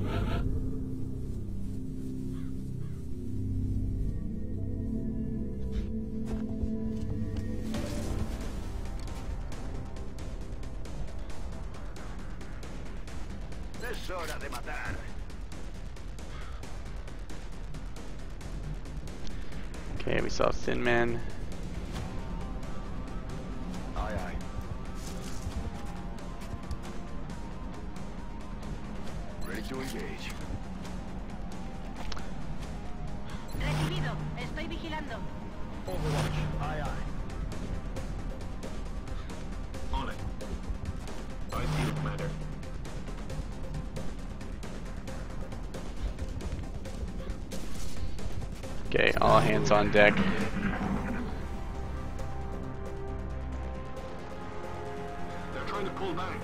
Es hora de matar. Okay, we saw thin man. Aye, aye. Ready to engage. Recibido. Estoy vigilando. Overwatch. Aye, aye. On it. I see you, Commander. Okay, all hands on deck. They're trying to pull back.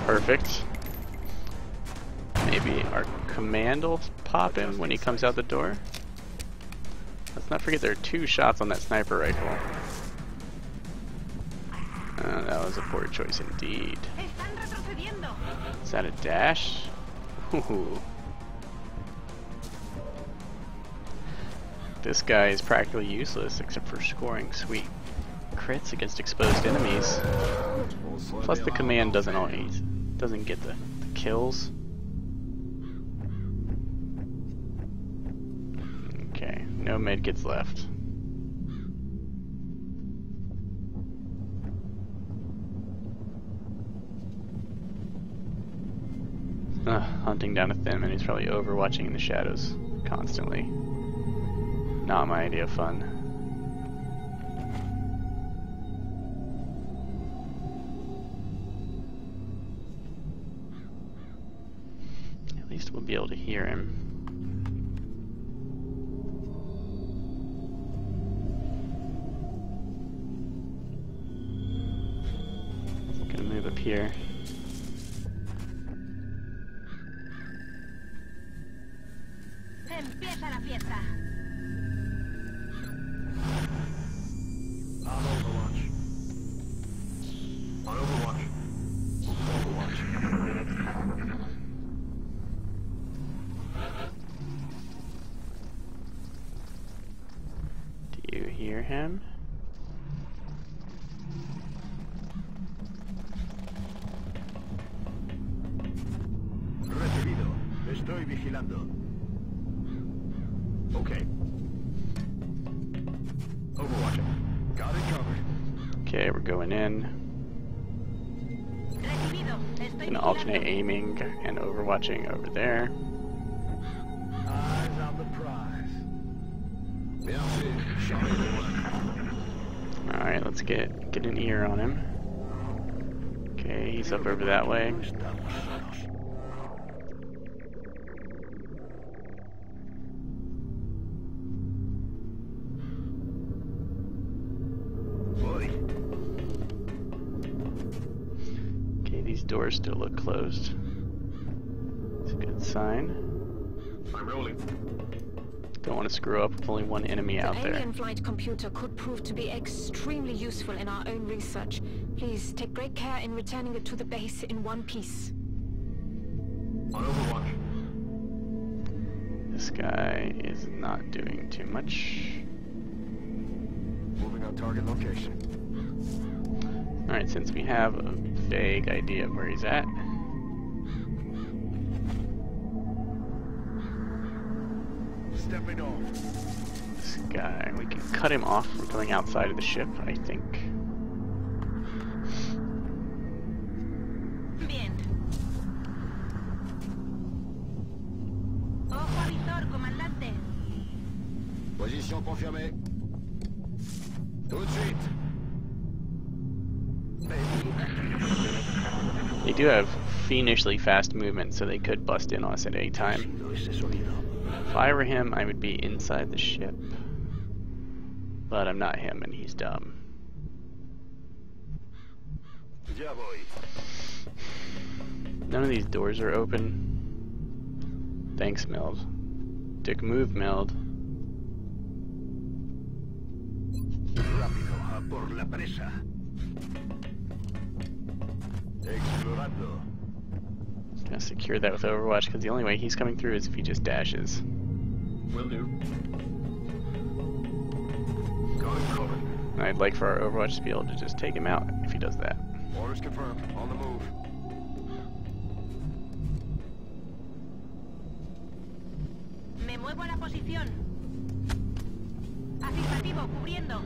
Perfect. Maybe our command will pop him when he comes out the door. Let's not forget there are 2 shots on that sniper rifle. That was a poor choice indeed. Están retrocediendo. Is that a dash? Ooh. This guy is practically useless except for scoring sweet crits against exposed enemies. Plus the command doesn't get the kills. Okay, no medkits left. Hunting down a thin man who's probably overwatching in the shadows constantly. Not my idea of fun. At least we'll be able to hear him. I'm gonna move up here. Empieza la fiesta. On Overwatch. On Overwatch. Overwatch. Do you hear him? Recibido. Estoy vigilando. Okay. Overwatching. Got it covered. Okay, we're going in. Recibido. Estoy Gonna alternate vigilando. aiming and overwatching over there. Eyes on the prize. Merci. Show me the one. Alright, let's get an ear on him. Okay, he's up over that way. Okay, these doors still look closed. It's a good sign. I'm rolling. Don't want to screw up with only one enemy out The there. alien flight computer could prove to be extremely useful in our own research. Please take great care in returning it to the base in one piece. On Overwatch. This guy is not doing too much. Moving on target location. Alright, since we have a vague idea of where he's at, Stepping off. this guy, we can cut him off from going outside of the ship, I think. Bien. Ojo avisor, comandante. Position confirmée. Tout de suite. They do have fiendishly fast movement, so they could bust in on us at any time. If I were him, I would be inside the ship. But I'm not him, and he's dumb. Ya voy. None of these doors are open. Thanks, Meld. Dick move, Meld. Rápido, a por la presa. Explorando. Gonna secure that with Overwatch, because the only way he's coming through is if he just dashes. Will do. Got it covered. And I'd like for our Overwatch to be able to just take him out if he does that. Orders confirmed. On the move. Me muevo a la posición. Afirmativo, cubriendo.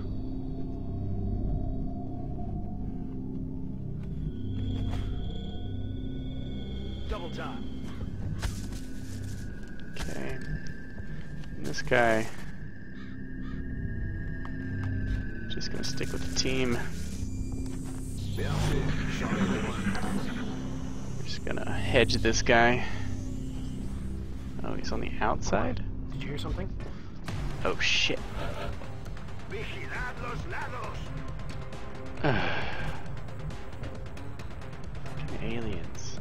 Double time. Okay. And this guy... just gonna stick with the team. We're just gonna hedge this guy. Oh, he's on the outside? Did you hear something? Oh shit. Vigilad los lados. Fucking aliens.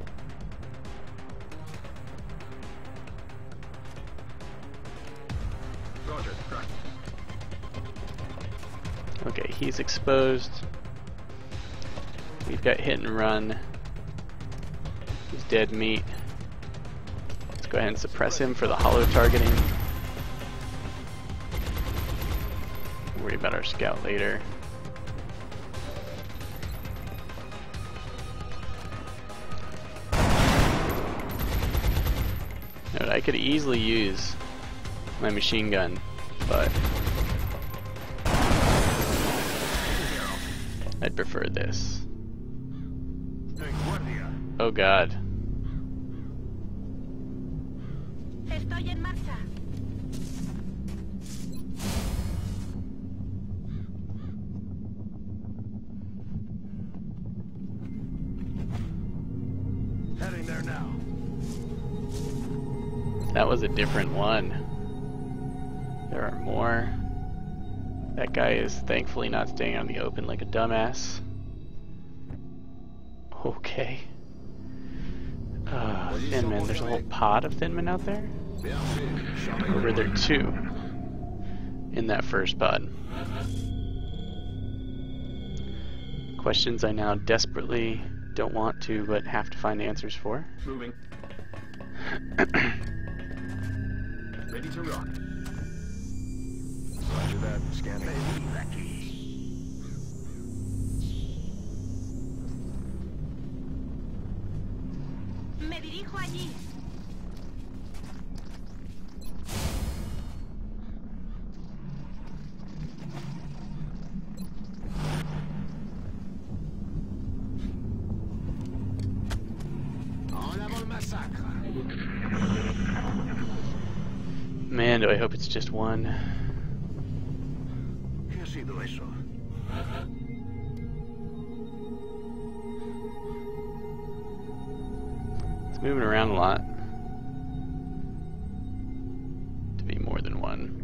Roger. Cracked. Okay, he's exposed. We've got hit and run. He's dead meat. Let's go ahead and suppress him for the hollow targeting. Worry about our scout later. Note, I could easily use my machine gun, but I'd prefer this. Oh god. Estoy en marcha. Heading there now. That was a different one. There are more. That guy is thankfully not staying out in the open like a dumbass. Okay. Thin men. There's a whole pod of thin men out there? Or were there two in that first pod? Questions I now desperately don't want to, but have to find answers for. Moving. Ready to rock. Roger that. Scanning. Me dirijo allí. Ahora vol masacre. Man, do I hope it's just one. ¿Qué ha sido eso? It's moving around a lot. To be more than one.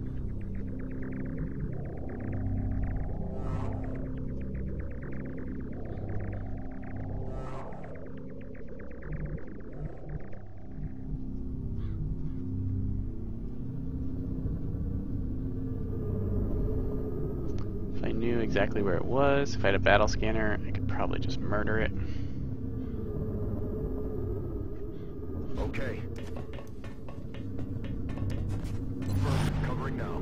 If I knew exactly where it was, if I had a battle scanner, I could probably just murder it. Okay. Affirmative. Covering now.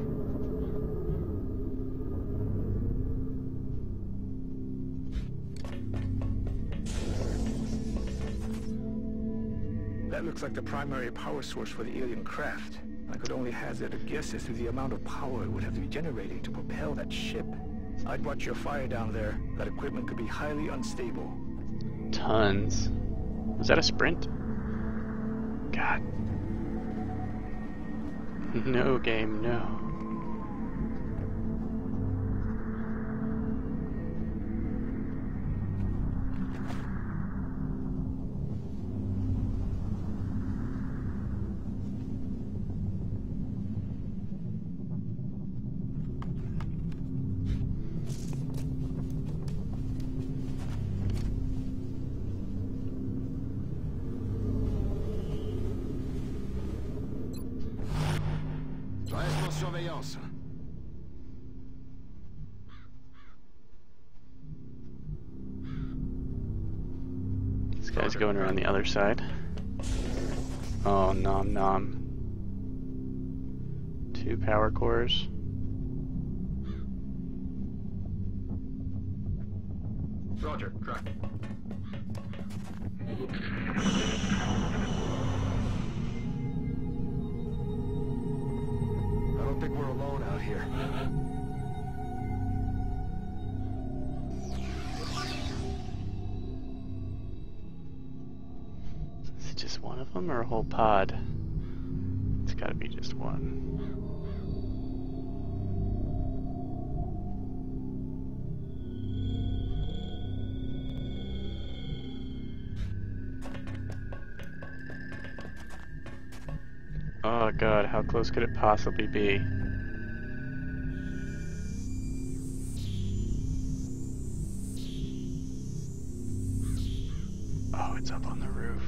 That looks like the primary power source for the alien craft. I could only hazard a guess as to the amount of power it would have to be generating to propel that ship. I'd watch your fire down there. That equipment could be highly unstable. Tons. Was that a sprint? God. No game, no. Reste en surveillance. This guy's going around the other side. Oh, nom nom. 2 power cores. Roger, track. I don't think we're alone out here. Is it just one of them or a whole pod? It's gotta be just one. Oh god, how close could it possibly be? Oh, it's up on the roof.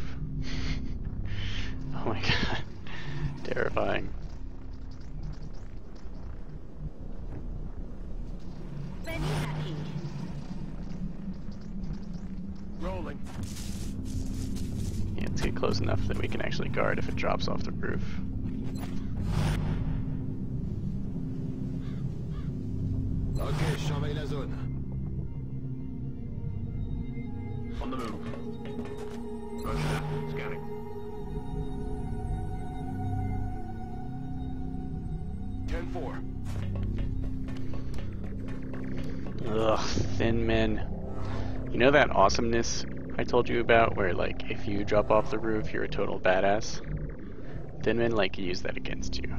Oh my god. Terrifying. Venid aquí. Rolling. Yeah, let's get close enough that we can actually guard if it drops off the roof. Ok, surveille la zone. On the move. Roger that. Scanning. Ugh, thin men. You know that awesomeness I told you about where, like, if you drop off the roof, you're a total badass? Thin men like to use that against you.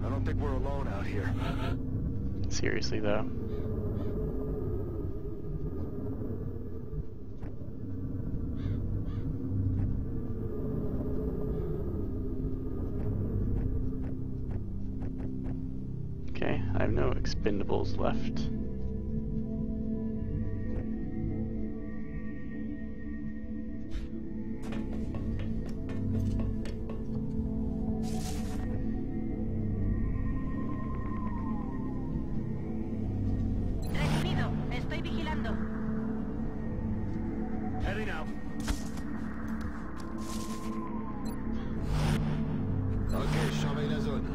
I don't think we're alone out here. Seriously, though. Okay, I have no expendables left. Recibido. Estoy vigilando. Heading out. Ok, surveille la zone.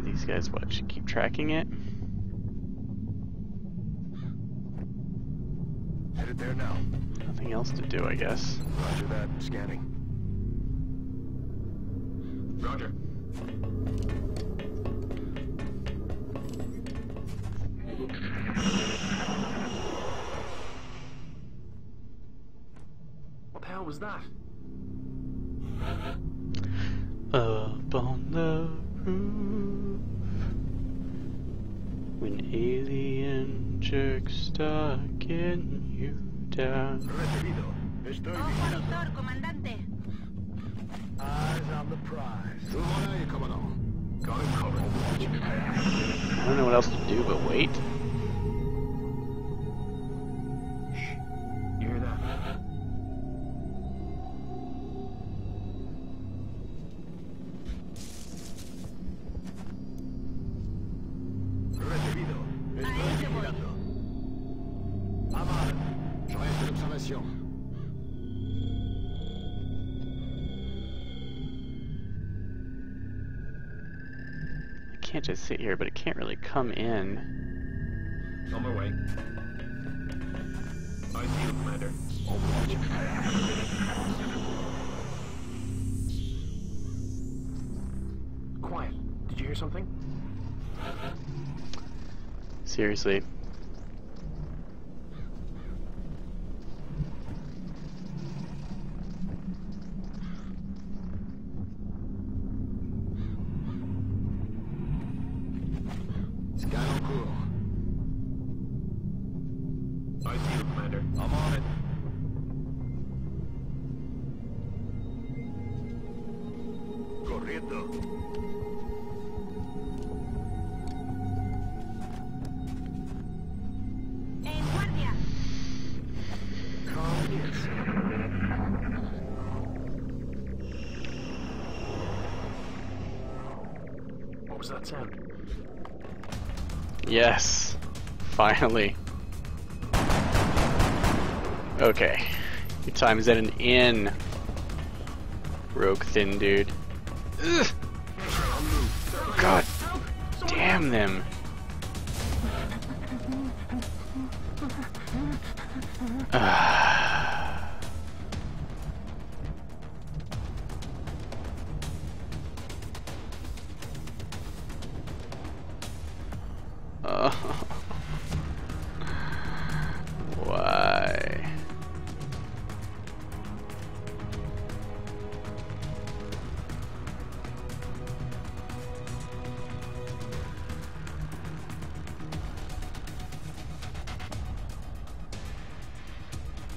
These guys, what, should keep tracking it? Headed there now. Nothing else to do, I guess. Roger that. Scanning. Roger. What the hell was that? Up on the roof, when alien jerks start getting you down. Recibido. Estoy Ojo vigilando. visor, comandante. Eyes on the prize. Toujours là, commandant. Got him covered. I don't know what else to do but wait. You hear that? Recibido. Estoy Ahí te voy. vigilando. Amal. Je reste d'observation. I can't just sit here, but it can't really come in. On my way. I see you, Commander. Quiet. Did you hear something? Seriously. Scan en cours. I see you, Commander. I'm on it. Corriendo. was that sound? Yes. Finally. Okay. Your time is at an end. Rogue thin dude. Ugh. God damn them. Why?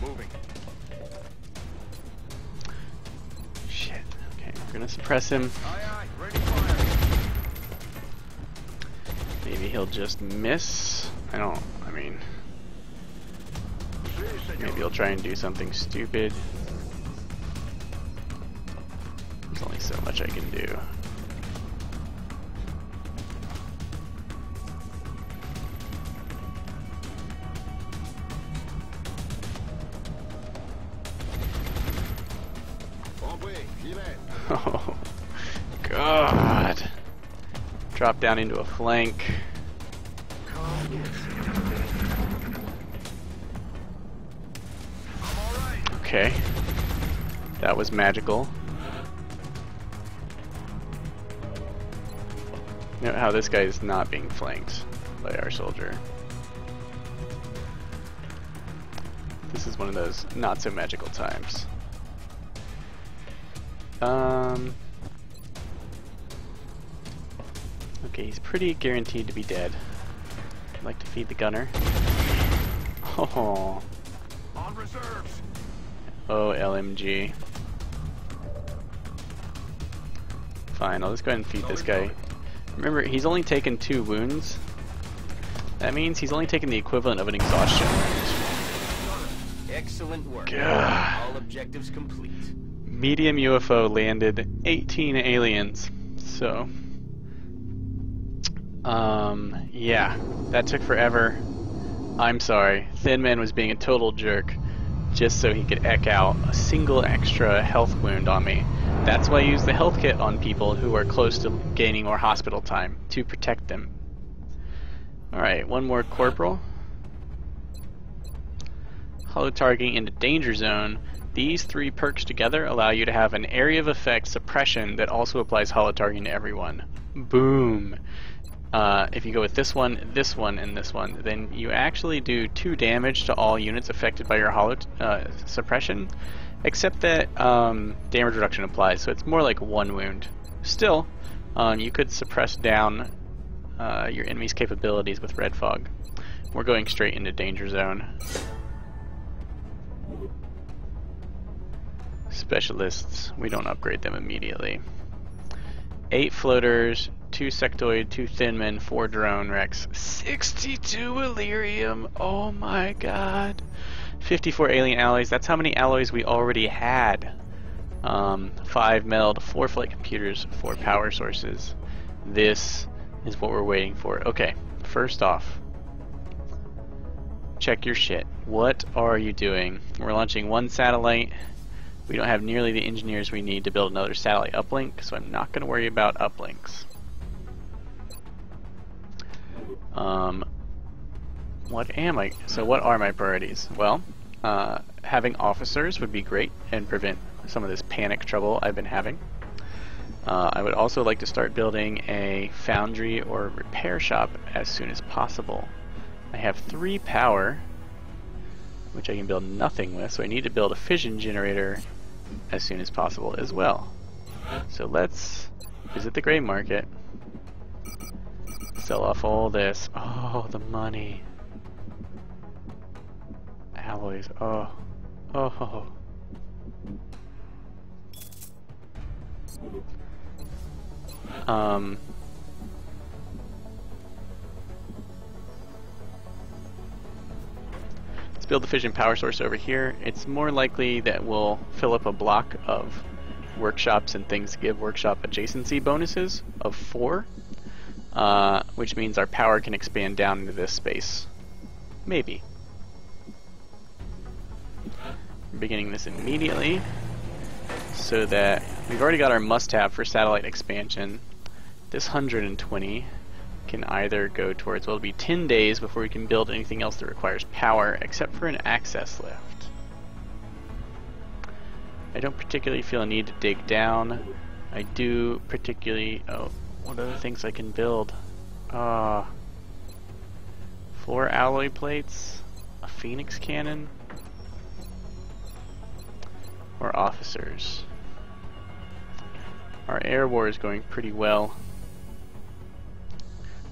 Moving. Shit. Okay, we're gonna suppress him. Aye, aye. Ready fire. Maybe he'll just miss. I mean, maybe he'll try and do something stupid. There's only so much I can do. Oh, God. Drop down into a flank. Okay. That was magical. Note how this guy is not being flanked by our soldier. This is one of those not so magical times. Okay, he's pretty guaranteed to be dead. I'd like to feed the gunner. Oh. On reserves. Oh, LMG. Fine, I'll just go ahead and feed this guy. Remember, he's only taken 2 wounds. That means he's only taken the equivalent of an exhaustion wound. Excellent work. God. All objectives complete. Medium UFO landed 18 aliens. So, yeah, that took forever. I'm sorry. Thin Man was being a total jerk just so he could eke out a single extra health wound on me. That's why I use the health kit on people who are close to gaining more hospital time, to protect them. Alright, one more corporal. Hollow targeting into danger zone. These 3 perks together allow you to have an area of effect suppression that also applies hollow targeting to everyone. Boom! If you go with this one, and this one, then you actually do 2 damage to all units affected by your hollow suppression, except that damage reduction applies, so it's more like 1 wound. Still, you could suppress down your enemy's capabilities with red fog. We're going straight into danger zone. Specialists, we don't upgrade them immediately. 8 floaters, 2 sectoid, 2 thin men, 4 drone wrecks, 62 Illyrium, oh my god. 54 alien alloys, that's how many alloys we already had. 5 meld, 4 flight computers, 4 power sources. This is what we're waiting for. Okay, first off, check your shit. What are you doing? We're launching 1 satellite. We don't have nearly the engineers we need to build another satellite uplink, so I'm not going to worry about uplinks. What are my priorities? Well, having officers would be great and prevent some of this panic trouble I've been having. I would also like to start building a foundry or repair shop as soon as possible. I have 3 power, which I can build nothing with, so I need to build a fission generator as soon as possible as well. So let's visit the gray market, sell off all this. Oh, the money. Alloys. Oh. Oh. Let's build the fission power source over here. It's more likely that we'll fill up a block of workshops and things to give workshop adjacency bonuses of 4. which means our power can expand down into this space. Maybe. We're beginning this immediately, so that we've already got our must-have for satellite expansion. This 120 can either go towards, well, it'll be 10 days before we can build anything else that requires power, except for an access lift. I don't particularly feel a need to dig down. I do particularly... oh, what other things I can build? 4 alloy plates, a phoenix cannon, or officers. Our air war is going pretty well.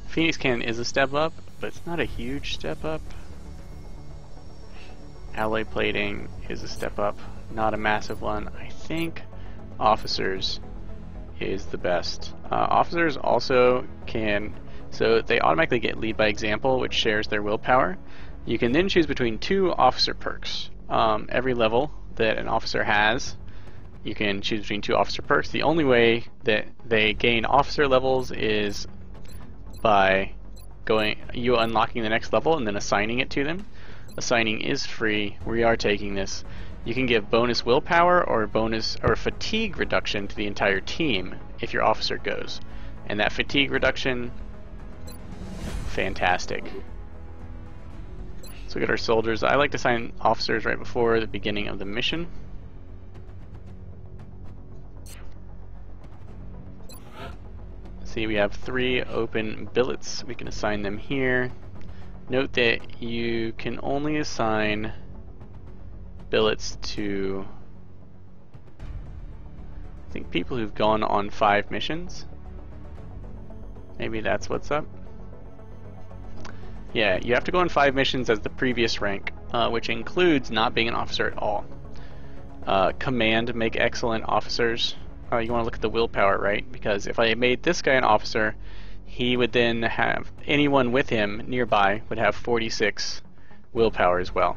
Phoenix cannon is a step up, but it's not a huge step up. Alloy plating is a step up, not a massive one. I think officers is the best. Officers also can, so they automatically get lead by example, which shares their willpower. You can then choose between 2 officer perks. Every level that an officer has, you can choose between 2 officer perks. The only way that they gain officer levels is by unlocking the next level and then assigning it to them. Assigning is free. We are taking this. You can give bonus willpower or bonus or fatigue reduction to the entire team if your officer goes. And that fatigue reduction, fantastic. So we got our soldiers. I like to assign officers right before the beginning of the mission. See, we have 3 open billets. We can assign them here. Note that you can only assign billets to, I think, people who've gone on 5 missions. Maybe that's what's up. Yeah, you have to go on 5 missions as the previous rank, which includes not being an officer at all. Command make excellent officers. You want to look at the willpower, right? Because if I made this guy an officer, he would then have anyone with him nearby would have 46 willpower as well.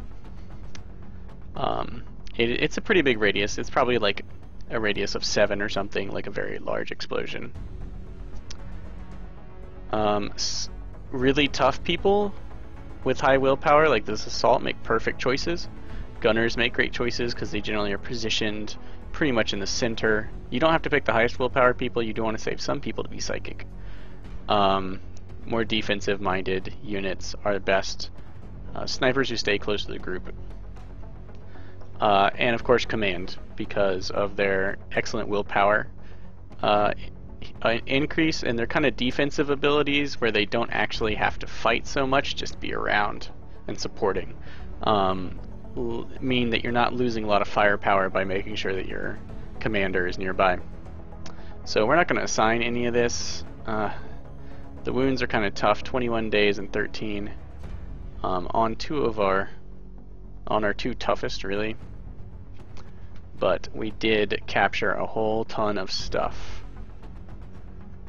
It's a pretty big radius. It's probably like a radius of 7 or something, like a very large explosion. Really tough people with high willpower, like this assault, make perfect choices. Gunners make great choices because they generally are positioned pretty much in the center. You don't have to pick the highest willpower people. You do want to save some people to be psychic. More defensive-minded units are the best. Snipers who stay close to the group. And of course command, because of their excellent willpower. An increase in their kind of defensive abilities where they don't actually have to fight so much, just be around and supporting. Mean that you're not losing a lot of firepower by making sure that your commander is nearby. So we're not going to assign any of this. The wounds are kind of tough, 21 days and 13 on our 2 toughest, really. But we did capture a whole ton of stuff.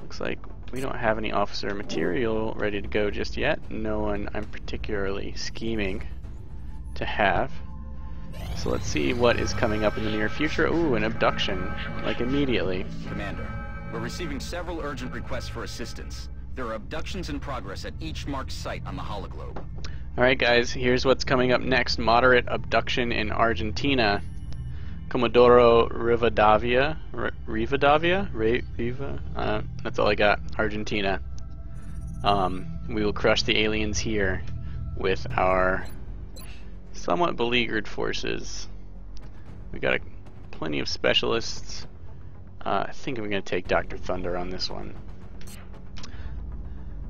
Looks like we don't have any officer material ready to go just yet. No one I'm particularly scheming to have. So let's see what is coming up in the near future. Ooh, an abduction, like immediately. Commander, we're receiving several urgent requests for assistance. There are abductions in progress at each marked site on the hologlobe. Alright guys, here's what's coming up next. Moderate abduction in Argentina. Comodoro Rivadavia? That's all I got. Argentina. We will crush the aliens here with our somewhat beleaguered forces. We got plenty of specialists. I think I'm going to take Dr. Thunder on this one.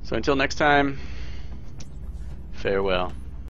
So until next time, farewell.